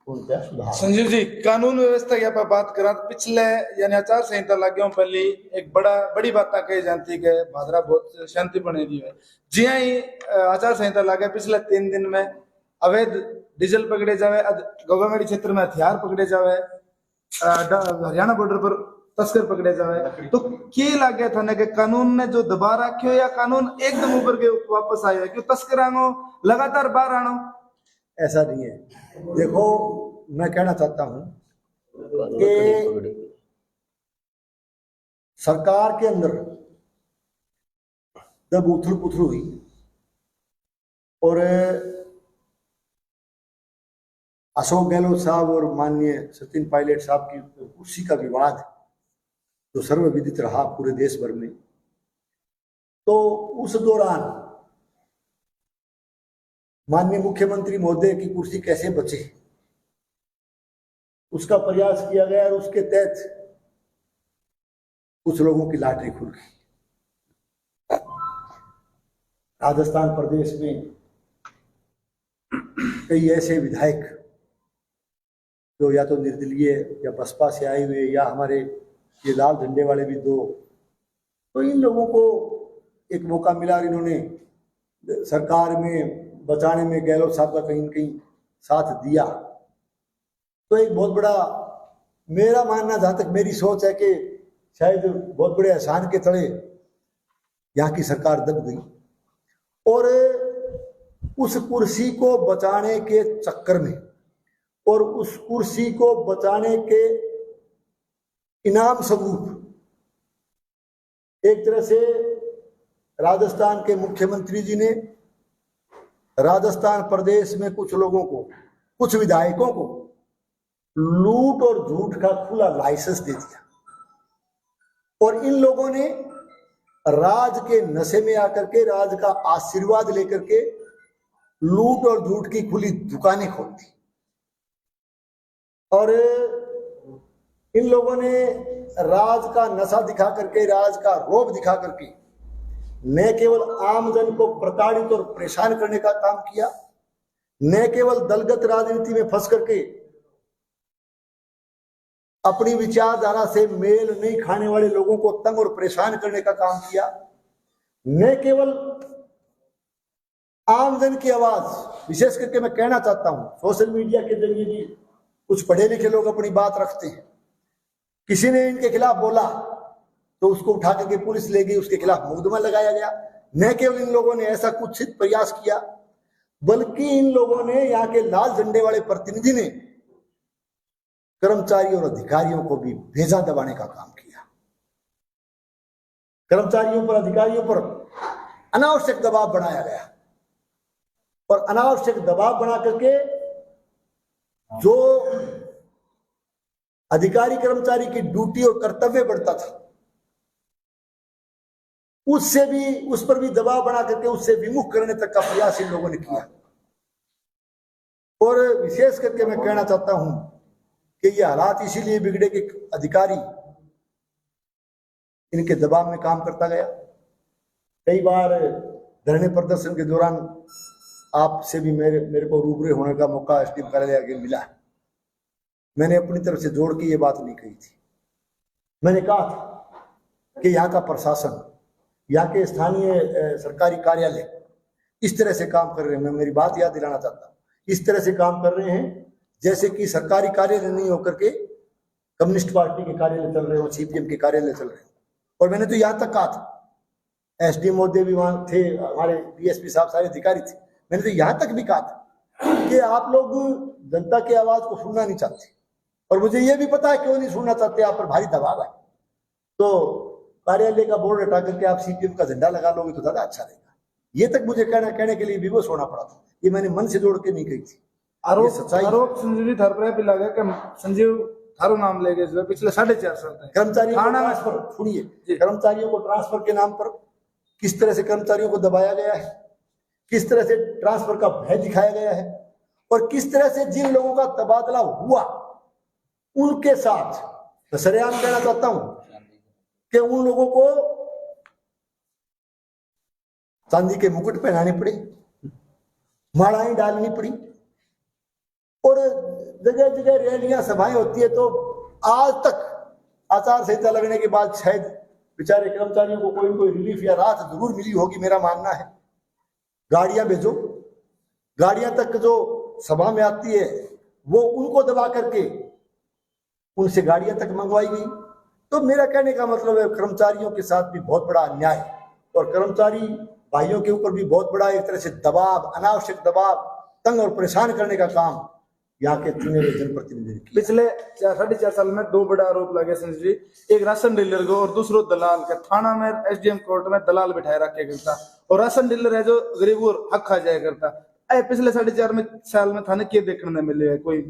पूर्णतः सुधार। संजीव जी, कानून व्यवस्था की आप बात करा, पिछले यानी आचार संहिता लागू पहले एक बड़ी बात कही जाती है कि भादरा बहुत शांति बने दी है। जी ही आचार संहिता लागे पिछले 3 दिन में अवैध डीजल पकड़े जावे, गौगामेड़ी क्षेत्र में हथियार पकड़े जावे, हरियाणा बॉर्डर पर तस्कर पकड़े जावे, तो क्या लगे था कि कानून ने जो दबा रखियो या कानून एकदम ऊपर के वापस आया, क्यों तस्कर आनो लगातार बाहर आनो? ऐसा नहीं है। देखो, मैं कहना चाहता हूं कि सरकार के अंदर जब उथल पुथल हुई और अशोक गहलोत साहब और माननीय सचिन पायलट साहब की कुर्सी का विवाद जो सर्वविदित रहा पूरे देश भर में, तो उस दौरान माननीय मुख्यमंत्री महोदय की कुर्सी कैसे बचे उसका प्रयास किया गया और उसके तहत कुछ लोगों की लॉटरी खुल गई। राजस्थान प्रदेश में कई ऐसे विधायक जो या तो निर्दलीय या बसपा से आए हुए या हमारे ये लाल झंडे वाले भी 2, तो इन लोगों को एक मौका मिला और इन्होंने सरकार में बचाने में गहलोत साहब का कहीं न कहीं साथ दिया। तो एक बहुत बड़ा, मेरा मानना, जहां तक मेरी सोच है कि शायद बहुत बड़े एहसान के तले यहाँ की सरकार दब गई और उस कुर्सी को बचाने के चक्कर में और उस कुर्सी को बचाने के इनाम स्वरूप एक तरह से राजस्थान के मुख्यमंत्री जी ने राजस्थान प्रदेश में कुछ लोगों को, कुछ विधायकों को लूट और झूठ का खुला लाइसेंस दे दिया और इन लोगों ने राज के नशे में आकर के, राज का आशीर्वाद लेकर के लूट और झूठ की खुली दुकानें खोल दी और इन लोगों ने राज का नशा दिखा करके, राज का रोब दिखा करके न केवल आमजन को प्रताड़ित और परेशान करने का काम किया, न केवल दलगत राजनीति में फंस करके अपनी विचारधारा से मेल नहीं खाने वाले लोगों को तंग और परेशान करने का काम किया, न केवल आमजन की आवाज, विशेष करके मैं कहना चाहता हूं सोशल मीडिया के जरिए भी कुछ पढ़े लिखे लोग अपनी बात रखते हैं, किसी ने इनके खिलाफ बोला तो उसको उठा करके पुलिस ले गई, उसके खिलाफ मुकदमा लगाया गया। न केवल इन लोगों ने ऐसा कुत्सित प्रयास किया बल्कि इन लोगों ने, यहाँ के लाल झंडे वाले प्रतिनिधि ने कर्मचारियों और अधिकारियों को भी भेजा दबाने का काम किया। कर्मचारियों पर, अधिकारियों पर अनावश्यक दबाव बनाया गया, और अनावश्यक दबाव बना करके जो अधिकारी कर्मचारी की ड्यूटी और कर्तव्य बढ़ता था, उस पर भी दबाव बना करके उससे विमुख करने तक का प्रयास इन लोगों ने किया। और विशेष करके मैं कहना चाहता हूं कि ये हालात इसीलिए बिगड़े कि अधिकारी इनके दबाव में काम करता गया। कई बार धरने प्रदर्शन के दौरान आपसे भी मेरे को रूबरू होने का मौका एसडीएम कार्यालय आगे मिला। मैंने अपनी तरफ से जोड़ के ये बात नहीं कही थी। मैंने कहा था कि यहाँ का प्रशासन, यहाँ के स्थानीय सरकारी कार्यालय इस तरह से काम कर रहे हैं। मैं मेरी बात याद दिलाना चाहता हूँ, इस तरह से काम कर रहे हैं जैसे कि सरकारी कार्यालय नहीं होकर के कम्युनिस्ट पार्टी के कार्यालय चल रहे हो, सीपीएम के कार्यालय चल रहे हो। और मैंने तो यहाँ तक कहा था, एसडी महोदय भी वहां थे, हमारे डीएसपी साहब सारे अधिकारी थे, मैंने तो यहाँ तक भी कहा था कि आप लोग जनता की आवाज को सुनना नहीं चाहते, और मुझे ये भी पता है क्यों नहीं सुनना चाहते, आप पर भारी दबाव है। तो कार्यालय का बोर्ड हटा करके आप सीपीएम का झंडा लगा लोगे तो ज्यादा अच्छा रहेगा। ये तक मुझे कहने के लिए विवश होना पड़ा था। ये मैंने मन से जोड़ के नहीं कही थी। आरोप संजीव थार पर भी लगा कि संजीव थारो नाम ले गए पिछले 4.5 साल तक कर्मचारियों को ट्रांसफर, सुनिए, कर्मचारियों को ट्रांसफर के नाम पर किस तरह से कर्मचारियों को दबाया गया है, किस तरह से ट्रांसफर का भय दिखाया गया है, और किस तरह से जिन लोगों का तबादला हुआ उनके साथ सरेआम कहना चाहता हूं कि उन लोगों को चांदी के मुकुट पहनाने पड़े, मालाएं डालनी पड़ी, और जगह जगह रैलियां सभाएं होती है। तो आज तक आचार संहिता लगने के बाद शायद बेचारे कर्मचारियों को कोई रिलीफ या राहत जरूर मिली होगी, मेरा मानना है। गाड़ियां भेजो, गाड़ियां तक जो सभा में आती है वो उनको दबा करके उनसे गाड़ियां तक मंगवाई गई। तो मेरा कहने का मतलब है कर्मचारियों के साथ भी बहुत बड़ा अन्याय, और कर्मचारी भाइयों के ऊपर भी बहुत बड़ा एक तरह से दबाव, अनावश्यक दबाव, तंग और परेशान करने का काम यहाँ के चुने हुए जनप्रतिनिधि ने किया। पिछले 4.5 साल में 2 बड़ा आरोप लगे संजय जी, एक राशन डीलर को और दूसरो दलाल का। थाना में एसडीएम कोर्ट में दलाल बिठाए रखे करता, और राशन डीलर है जो गरीब और हक खा जाया करता। पिछले 4.5 साल में थाने के देखने में मिले कोई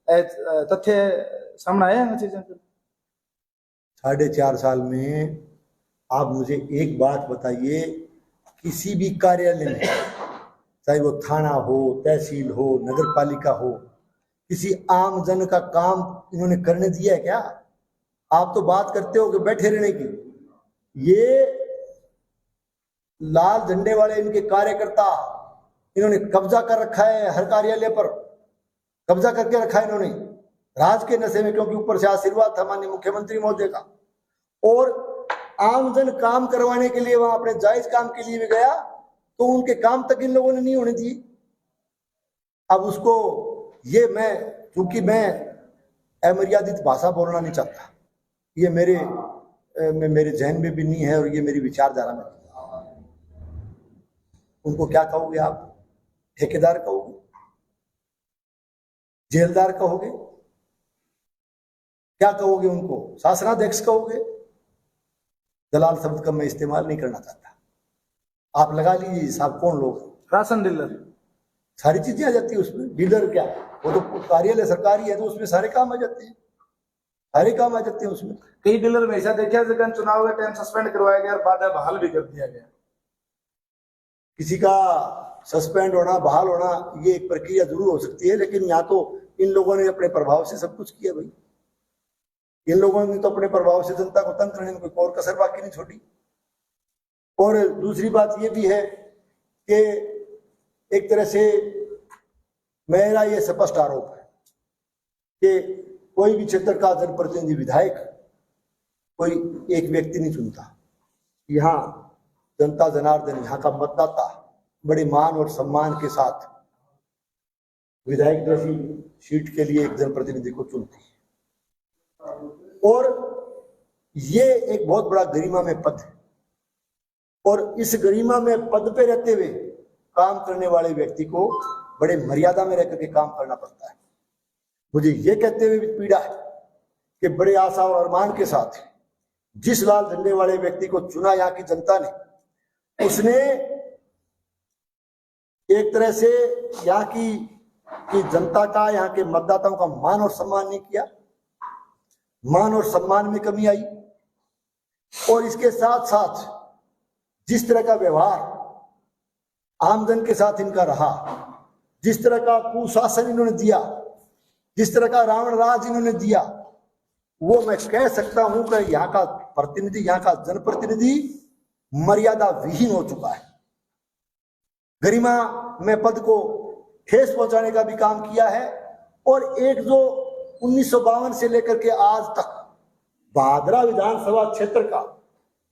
तथ्य सामने आया है चीजें? 4.5 साल में आप मुझे एक बात बताइए, किसी भी कार्यालय में, चाहे वो थाना हो, तहसील हो, नगर पालिका हो, किसी आम जन का काम इन्होंने करने दिया है क्या? आप तो बात करते हो कि बैठे रहने की। ये लाल झंडे वाले इनके कार्यकर्ता, इन्होंने कब्जा कर रखा है, हर कार्यालय पर कब्जा करके रखा है इन्होंने, राज के नशे में, क्योंकि ऊपर से आशीर्वाद था माननीय मुख्यमंत्री महोदय का। और आमजन काम करवाने के लिए वहां अपने जायज काम के लिए भी गया तो उनके काम तक इन लोगों ने नहीं होने दिए। अब उसको ये चूंकि मैं अमर्यादित भाषा बोलना नहीं चाहता, ये मेरे जहन में भी नहीं है और ये मेरी विचारधारा में नहीं। उनको क्या कहोगे आप? ठेकेदार कहोगे, जेलदार कहोगे, क्या कहोगे उनको? शासनाध्यक्ष कहोगे? दलाल शब्द का मैं इस्तेमाल नहीं करना चाहता। आप लगा लीजिए साहब कौन लोग। राशन डीलर, सारी चीजें आ जाती है उसमें। डीलर क्या, वो तो कार्यालय सरकारी है तो उसमें सारे काम आ जाते हैं, सारे काम आ जाते हैं उसमें। कई डीलर में ऐसा देखा जगह चुनाव के टाइम सस्पेंड करवाया गया और बाद में बहाल भी कर दिया गया। किसी का सस्पेंड होना, बहाल होना, ये एक प्रक्रिया जरूर हो सकती है, लेकिन यहाँ तो इन लोगों ने अपने प्रभाव से सब कुछ किया भाई। इन लोगों ने तो अपने प्रभाव से जनता को तंग करने में कोई और कसर बाकी नहीं छोड़ी। और दूसरी बात ये भी है कि एक तरह से मेरा ये स्पष्ट आरोप है कि कोई भी क्षेत्र का जनप्रतिनिधि, विधायक, कोई एक व्यक्ति नहीं चुनता। यहाँ जनता जनार्दन, यहाँ का मतदाता बड़े मान और सम्मान के साथ विधायक जैसी सीट के लिए एक जनप्रतिनिधि को चुनती है। और ये एक बहुत बड़ा गरिमा में पद है, और इस गरिमा में पद पे रहते हुए काम करने वाले व्यक्ति को बड़े मर्यादा में रहकर के काम करना पड़ता है। मुझे ये कहते हुए भी पीड़ा है कि बड़े आशा और अरमान के साथ जिस लाल झंडे वाले व्यक्ति को चुना यहाँ की जनता ने, उसने एक तरह से यहाँ की जनता का, यहाँ के मतदाताओं का मान और सम्मान नहीं किया, मान और सम्मान में कमी आई। और इसके साथ साथ जिस तरह का व्यवहार आमजन के साथ इनका रहा, जिस तरह का कुशासन इन्होंने दिया, जिस तरह का रावण राज इन्होंने दिया, वो मैं कह सकता हूं कि यहाँ का प्रतिनिधि, यहाँ का जनप्रतिनिधि मर्यादा विहीन हो चुका है। गरिमा में पद को ठेस पहुंचाने का भी काम किया है। और एक जो 1952 से लेकर के आज तक भादरा विधानसभा क्षेत्र का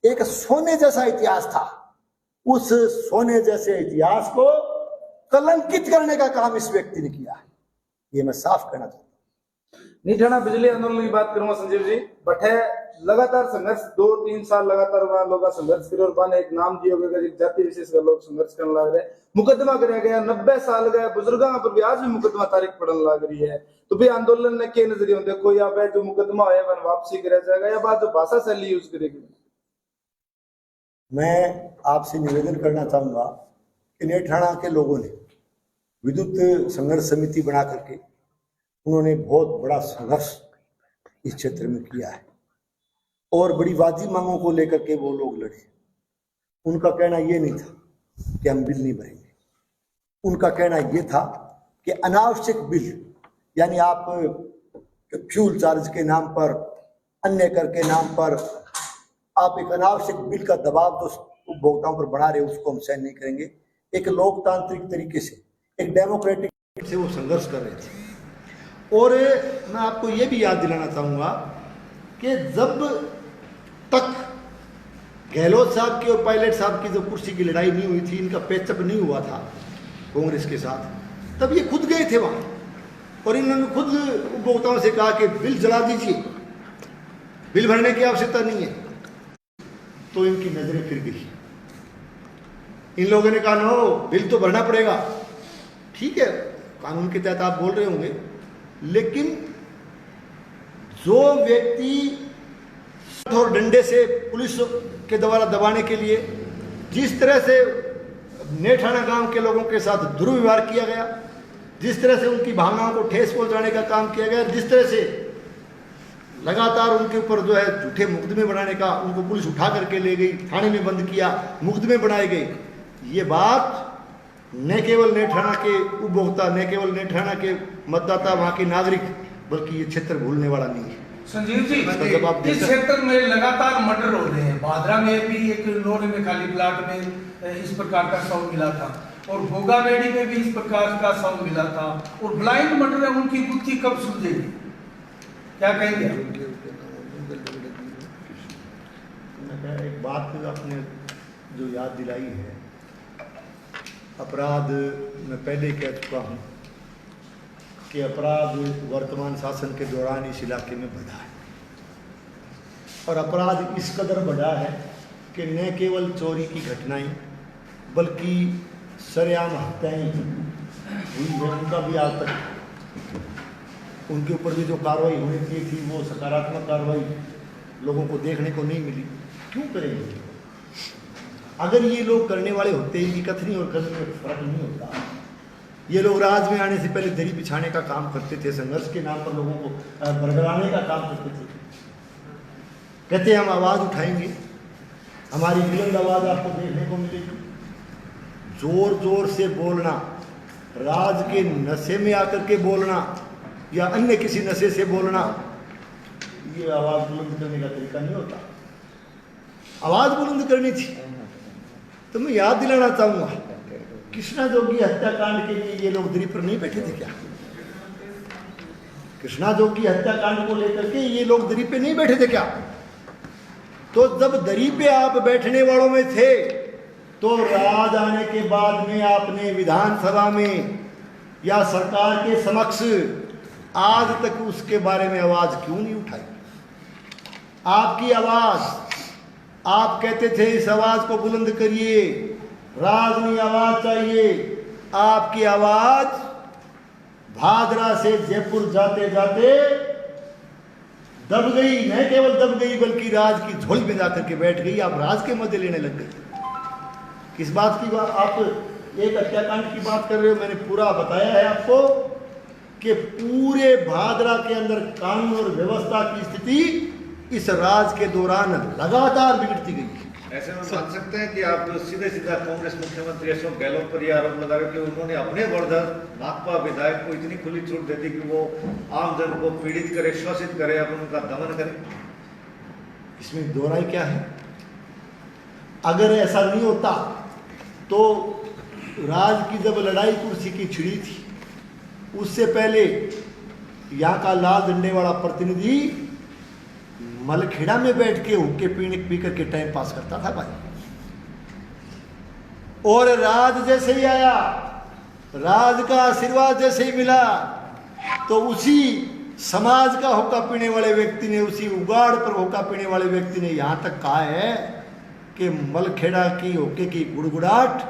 एक सोने जैसा इतिहास था, उस सोने जैसे इतिहास को कलंकित करने का काम इस व्यक्ति ने किया है। ये मैं साफ कहना चाहता हूं। नीठाना बिजली आंदोलन की बात करूंगा संजीव जी। बटे लगातार संघर्ष 2-3 साल लगातार वहां लोग संघर्ष करे और बाने एक नाम दियो गया, एक जाति विशेष का लोग संघर्ष करने लग रहे, मुकदमा कराया गया, 90 साल गए, बुजुर्गों पर भी आज भी मुकदमा तारीख पड़ने लग रही है। तो भी आंदोलन ने के नजरिए देखो, या पे जो मुकदमा है वन वापसी कराया जाएगा या बात जो भाषा शैली यूज करेगी। मैं आपसे निवेदन करना चाहूंगा कि नेठाणा के लोगों ने विद्युत संघर्ष समिति बना करके उन्होंने बहुत बड़ा संघर्ष इस क्षेत्र में किया है और बड़ी वाजिब मांगों को लेकर के वो लोग लड़े। उनका कहना ये नहीं था कि हम बिल नहीं भरेंगे, उनका कहना ये था कि अनावश्यक बिल, यानी आप फ्यूल चार्ज के नाम पर, अन्य कर के नाम पर आप एक अनावश्यक बिल का दबाव जो उपभोक्ताओं पर बढ़ा रहे, उसको हम सहन नहीं करेंगे। एक लोकतांत्रिक तरीके से, एक डेमोक्रेटिक से वो संघर्ष कर रहे थे। और मैं आपको ये भी याद दिलाना चाहूँगा कि जब तक गहलोत साहब की और पायलट साहब की जो कुर्सी की लड़ाई नहीं हुई थी, इनका पेचअप नहीं हुआ था कांग्रेस के साथ, तब ये खुद गए थे वहाँ और इन्होंने खुद उपभोक्ताओं से कहा कि बिल जला दीजिए, बिल भरने की आवश्यकता नहीं है। तो इनकी नजरें फिर गई। इन लोगों ने कहा नो, बिल तो भरना पड़ेगा। ठीक है, कानून के तहत आप बोल रहे होंगे, लेकिन जो व्यक्ति और डंडे से पुलिस के द्वारा दबाने के लिए जिस तरह से नेठाणा गांव के लोगों के साथ दुर्व्यवहार किया गया, जिस तरह से उनकी भावनाओं को ठेस पहुंचाने का काम किया गया, जिस तरह से लगातार उनके ऊपर जो है झूठे मुकदमे बनाने का, उनको पुलिस उठा करके ले गई, थाने में बंद किया, मुकदमे बनाए गए, ये बात न केवल नेठाणा के उपभोक्ता, न केवल नेठाणा के मतदाता, वहां के नागरिक, बल्कि ये क्षेत्र भूलने वाला नहीं है। संजीव जी, इस क्षेत्र में लगातार मर्डर हो रहे हैं। भादरा में भी एक लोरे में खाली प्लाट में इस प्रकार का शव मिला था और भोगावेड़ी में भी इस प्रकार का शव मिला था और ब्लाइंड मर्डर है, उनकी गुत्थी कब सुलझेगी, क्या कहेंगे? एक बात आपने जो याद दिलाई है, अपराध मैं पहले ही कह चुका हूँ कि अपराध वर्तमान शासन के दौरान इस इलाके में बढ़ा है और अपराध इस कदर बढ़ा है कि न केवल चोरी की घटनाएं बल्कि सरेआम हत्याएं हुई है। उनका भी आज तक उनके ऊपर भी जो कार्रवाई होनी चाहिए थी वो सकारात्मक कार्रवाई लोगों को देखने को नहीं मिली। क्यों करेंगे? अगर ये लोग करने वाले होते, इनकी कथनी और कथनी में फर्क नहीं होता। ये लोग राज में आने से पहले दरी बिछाने का काम करते थे, संघर्ष के नाम पर लोगों को बरगलाने का काम करते थे। कहते हम आवाज़ उठाएंगे, हमारी बुलंद आवाज़ आपको देखने को मिलेगी। जोर जोर से बोलना, राज के नशे में आकर के बोलना या अन्य किसी नशे से बोलना, ये आवाज़ बुलंद करने का तरीका नहीं होता। आवाज़ बुलंद करनी थी तो मैं याद दिलाना चाहूँगा, कृष्णा जोगी हत्याकांड के लिए ये लोग दरी पर नहीं बैठे थे क्या? कृष्णा जोगी हत्याकांड को लेकर के ये लोग दरी पे नहीं बैठे थे क्या? तो जब दरी पे आप बैठने वालों में थे तो राज आने के बाद में आपने विधानसभा में या सरकार के समक्ष आज तक उसके बारे में आवाज क्यों नहीं उठाई? आपकी आवाज, आप कहते थे इस आवाज को बुलंद करिए, राजनी आवाज चाहिए। आपकी आवाज भादरा से जयपुर जाते जाते दब गई, न केवल दब गई बल्कि राज की झोली में जाकर के बैठ गई। आप राज के मजे लेने लग गए। किस बात की आप एक हत्याकांड की बात कर रहे हो, मैंने पूरा बताया है आपको कि पूरे भादरा के अंदर कानून और व्यवस्था की स्थिति इस राज के दौरान लगातार बिगड़ती गई। ऐसे में मान सकते हैं कि आप सीधे सीधा कांग्रेस मुख्यमंत्री अशोक गहलोत पर यह आरोप लगा रहे कि उन्होंने अपने वर्धन माकपा विधायक को इतनी खुली छूट दे दी कि वो आम जन को पीड़ित करे, शोषित करे, अब उनका दमन करे। इसमें दोहराई क्या है? अगर ऐसा नहीं होता तो राज की जब लड़ाई कुर्सी की छिड़ी थी, उससे पहले यहाँ का लाल झंडे वाला प्रतिनिधि मलखेड़ा में बैठ के हुक्के पी करके टाइम पास करता था भाई। और राज जैसे ही आया, राज का आशीर्वाद जैसे ही मिला, तो उसी समाज का होका पीने वाले व्यक्ति ने, उसी उगाड़ पर होका पीने वाले व्यक्ति ने यहां तक कहा है कि मलखेड़ा की होके की गुड़गुड़ाहट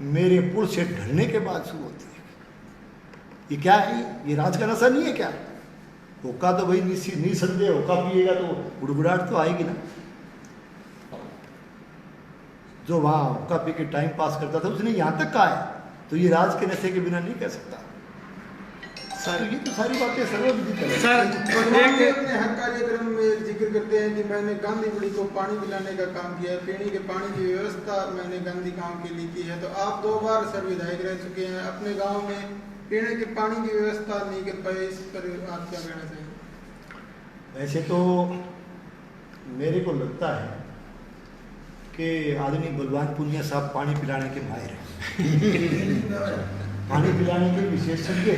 मेरे पुल से ढलने के बाद शुरू होती है। ये क्या है? ये राज का नशा नहीं है क्या? होका तो भाई निसंदेह होका पिएगा तो गुड़गुड़ाहट तो आएगी ना। जो वहां होका पी के टाइम पास करता था उसने यहां तक कहा है, तो ये राज के नशे के बिना नहीं कह सकता। सर ये तो सारी बातें सर्वविदित है। अपने हर कार्यक्रम में जिक्र करते हैं कि मैंने गांधी बुढ़ी को पानी पिलाने का काम किया है, पीने के पानी की व्यवस्था मैंने गांधी गांव के लिए की है। तो आप 2 बार सर विधायक रह चुके हैं, अपने गांव में पीने के पानी की व्यवस्था नहीं कर पाए, इस पर आप क्या कहना चाहेंगे? वैसे तो मेरे को लगता है कि आदमी बलवान पुनिया साहब पानी पिलाने के माहिर हैं पानी पिलाने के विशेषज्ञ।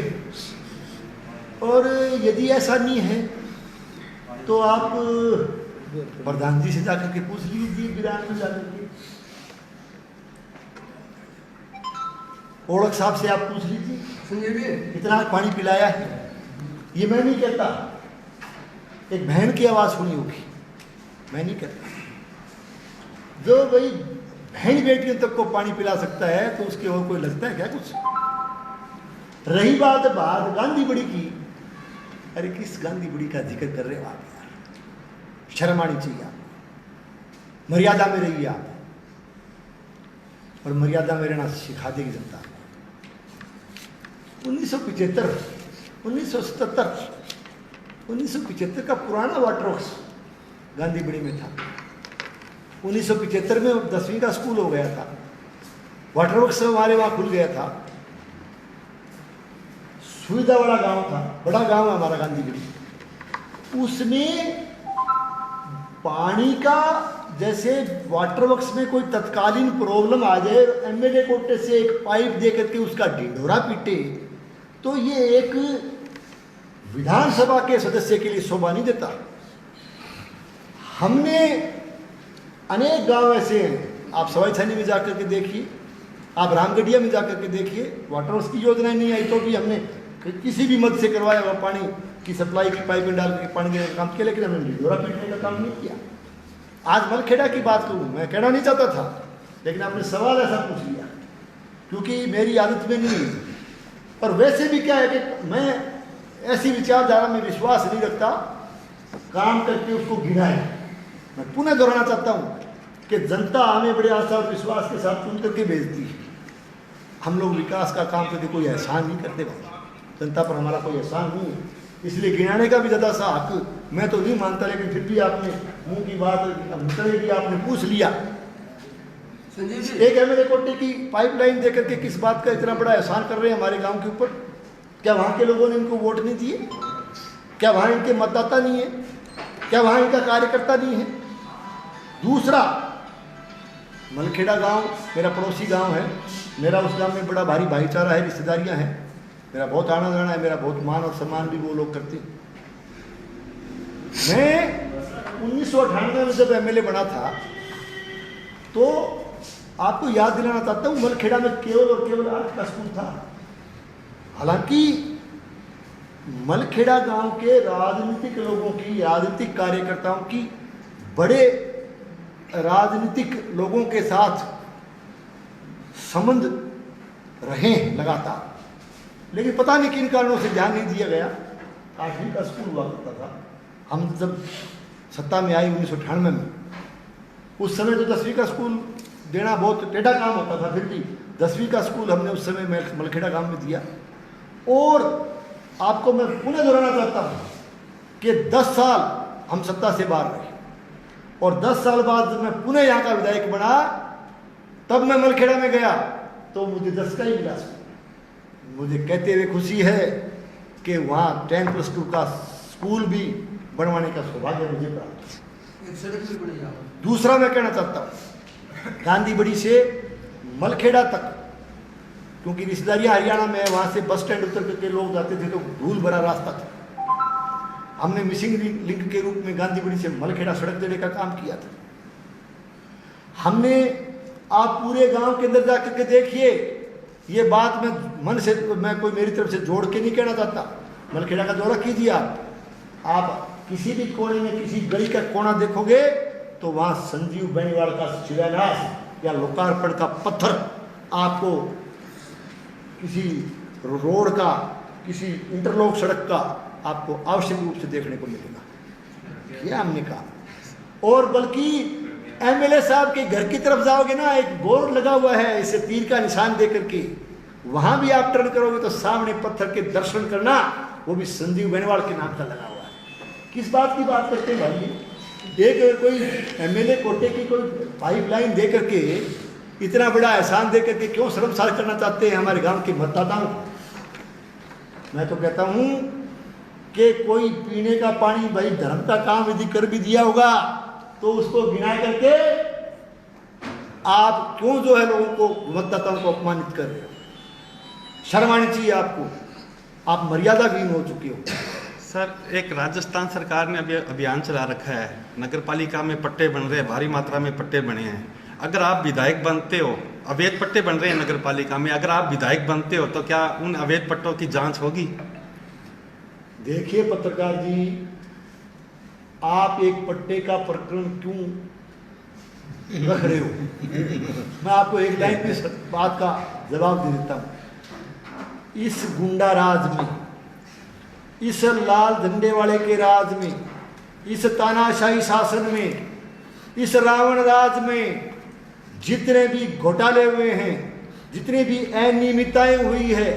और यदि ऐसा नहीं है तो आप प्रधान जी से जाकर के पूछ लीजिए, बिरान में जाकर के ओढ़क साहब से आप पूछ लीजिए कितना पानी पिलाया है। ये मैं नहीं कहता, एक बहन की आवाज सुनी होगी, मैं नहीं कहता। जो भाई बहन बेटियों तक को पानी पिला सकता है तो उसके और कोई लगता है क्या कुछ? रही बात गांधी बुढ़ी की, अरे किस गांधी बुढ़ी का जिक्र कर रहे हो आप यार? शर्म आनी चाहिए आप, मर्यादा में रहिए आप, और मर्यादा में रहना सिखा देगी जनता। 1975, 1977, 1975 का पुराना वाटर वर्क्स गांधी बुढ़ी में था। 1975 में 10वीं का स्कूल हो गया था, वाटर वर्क्स हमारे वहां खुल गया था। सुविधा वाला गांव था, बड़ा गांव है हमारा गांधी बुढ़ी। उसमें पानी का जैसे वाटर वर्क्स में कोई तत्कालीन प्रॉब्लम आ जाए, एमएलए कोटे से एक पाइप दे करके उसका ढिंढोरा पीटे, तो ये एक विधानसभा के सदस्य के लिए शोभा नहीं देता। हमने अनेक गांव ऐसे हैं, आप सवाई थानी में जाकर के देखिए, आप रामगढ़िया में जाकर के देखिए, वाटर वर्क्स की योजना नहीं आई तो भी हमने किसी भी मद से करवाया हुआ पानी की सप्लाई की पाइपें डाल के पानी देने का काम किया, लेकिन हमने ढिंढोरा पीटने का काम नहीं किया। आज मलखेड़ा की बात करूँ, मैं कहना नहीं चाहता था, लेकिन आपने सवाल ऐसा पूछ लिया क्योंकि मेरी आदत में नहीं है। और वैसे भी क्या है कि मैं ऐसी विचारधारा में विश्वास नहीं रखता, काम करके उसको गिनाए। मैं पुनः दोहराना चाहता हूँ कि जनता हमें बड़े आशा और विश्वास के साथ चुन करके भेजती है। हम लोग विकास का काम करके कोई एहसान नहीं करते भाई, जनता पर हमारा कोई एहसान नहीं है, इसलिए गिनाने का भी ज़्यादा सा हक मैं तो नहीं मानता। लेकिन फिर भी आपने मुंह की बात निकलेगी, आपने पूछ लिया। एक एमएलए कोटे की पाइपलाइन देकर के किस बात का इतना बड़ा एहसान कर रहे हैं हमारे गांव के ऊपर? क्या वहां के लोगों ने इनको वोट नहीं दिए? क्या वहां इनके मतदाता नहीं है? क्या वहां इनका कार्यकर्ता नहीं है? दूसरा, मलखेड़ा गांव मेरा पड़ोसी गांव है, मेरा उस गांव में बड़ा भारी भाईचारा है, रिश्तेदारियां हैं, मेरा बहुत आनंद रहना है, मेरा बहुत मान और सम्मान भी वो लोग करते हैं। मैं 1998 में जब एमएलए बना था तो आपको याद दिलाना चाहता हूँ, मलखेड़ा में केवल और केवल 8 का स्कूल था। हालांकि मलखेड़ा गांव के राजनीतिक लोगों की, राजनीतिक कार्यकर्ताओं की, बड़े राजनीतिक लोगों के साथ संबंध रहे लगातार, लेकिन पता नहीं किन कारणों से ध्यान नहीं दिया गया। 8वीं का स्कूल हुआ करता था। हम जब सत्ता में आए 1998 में, उस समय तो 10वीं का स्कूल देना बहुत टेढ़ा काम होता था, फिर भी 10वीं का स्कूल हमने उस समय मलखेड़ा गांव में दिया। और आपको मैं पुनः दोहराना चाहता हूँ कि 10 साल हम सत्ता से बाहर रहे और 10 साल बाद जब मैं पुनः यहाँ का विधायक बना तब मैं मलखेड़ा में गया तो मुझे 10 का ही मिला। मुझे कहते हुए खुशी है कि वहाँ 10+2 का स्कूल भी बनवाने का सौभाग्य मुझे प्राप्त। एक सड़क भी बनी यहाँ। दूसरा मैं कहना चाहता हूँ गांधी बड़ी से मलखेड़ा तक, क्योंकि रिश्तेदारियाँ हरियाणा में, वहाँ से बस स्टैंड उतर करके लोग जाते थे तो धूल भरा रास्ता था। हमने मिसिंग लिंक के रूप में गांधी बड़ी से मलखेड़ा सड़क देने का काम किया था। हमने, आप पूरे गांव के अंदर जाकर के देखिए, ये बात मैं मन से, मैं कोई मेरी तरफ से जोड़ के नहीं कहना चाहता, मलखेड़ा का दौरा कीजिए आप किसी भी कोने में किसी गली का कोना देखोगे तो वहाँ संजीव बेनीवाल का शिलान्यास या लोकार्पण का पत्थर आपको, किसी रोड का, किसी इंटरलॉक सड़क का आपको आवश्यक रूप से देखने को मिलेगा। यह हमने कहा। और बल्कि एमएलए साहब के घर की तरफ जाओगे ना, एक बोर्ड लगा हुआ है इसे तीर का निशान दे करके, वहां भी आप टर्न करोगे तो सामने पत्थर के दर्शन करना, वो भी संजीव बेनीवाल के नाम का लगा हुआ है। किस बात की बात करते हैं भाई? एक कोई एमएलए कोटे की कोई पाइपलाइन दे करके, इतना बड़ा एहसान दे करके क्यों शर्मसार करना चाहते हैं हमारे गांव के मतदाताओं? मैं तो कहता हूं कि कोई पीने का पानी भाई धर्म का काम यदि कर भी दिया होगा तो उसको गिना करके आप क्यों जो है लोगों को, मतदाताओं को अपमानित कर रहे हो? शर्म आनी चाहिए आपको, आप मर्यादाहीन हो चुके हो। सर, एक राजस्थान सरकार ने अभी अभियान चला रखा है, नगर पालिका में पट्टे बन रहे हैं, भारी मात्रा में पट्टे बने हैं। अगर आप विधायक बनते हो, अवैध पट्टे बन रहे हैं नगर पालिका में, अगर आप विधायक बनते हो तो क्या उन अवैध पट्टों की जांच होगी? देखिए पत्रकार जी, आप एक पट्टे का प्रकरण क्यों रख रहे हो? मैं आपको एक लाइन की बात का जवाब दे देता हूं। इस गुंडा राज में, इस लाल झंडे वाले के राज में, इस तानाशाही शासन में, इस रावण राज में जितने भी घोटाले हुए हैं, जितनी भी अनियमितताएं हुई है,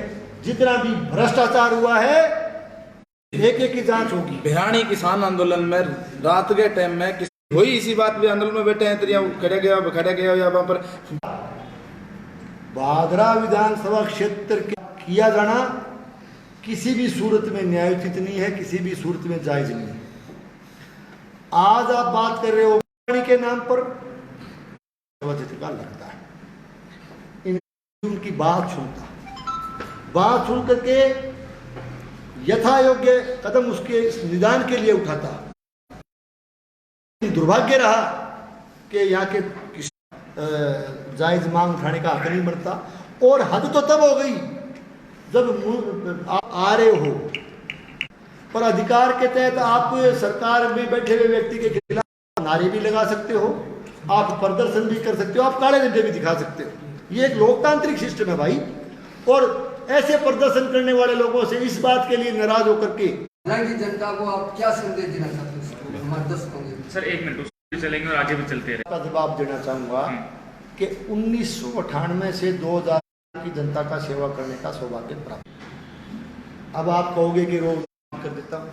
जितना भी भ्रष्टाचार हुआ है, एक एक की जांच होगी। भिरानी किसान आंदोलन में रात के टाइम में वही इसी बात पे आंदोलन में बैठे हैं, तो खड़े गया या वहां पर भादरा विधानसभा क्षेत्र किया जाना किसी भी सूरत में न्यायोचित नहीं है, किसी भी सूरत में जायज नहीं है। आज आप बात कर रहे हो के नाम पर, लगता है उनकी बात सुन करके यथा योग्य कदम उसके निदान के लिए उठाता। दुर्भाग्य रहा कि यहाँ के जायज मांग उठाने का हक नहीं बनता। और हद तो तब हो गई जब आ रहे हो, पर अधिकार के तहत आप सरकार में बैठे हुए व्यक्ति के खिलाफ नारे भी लगा सकते हो, आप प्रदर्शन भी कर सकते हो, आप काले झंडे भी दिखा सकते हो। ये एक लोकतांत्रिक सिस्टम है भाई। और ऐसे प्रदर्शन करने वाले लोगों से इस बात के लिए नाराज होकर के की जनता को आप क्या संदेश देना चाहते हैं हमारे दर्शकों को? सर एक मिनट, उसको चलेंगे और आगे भी चलते रहे। का जवाब देना चाहूंगा कि 1998 से 2000 की जनता का सेवा करने का सौभाग्य प्राप्त। अब आप कहोगे कि रोज कर देता हूं,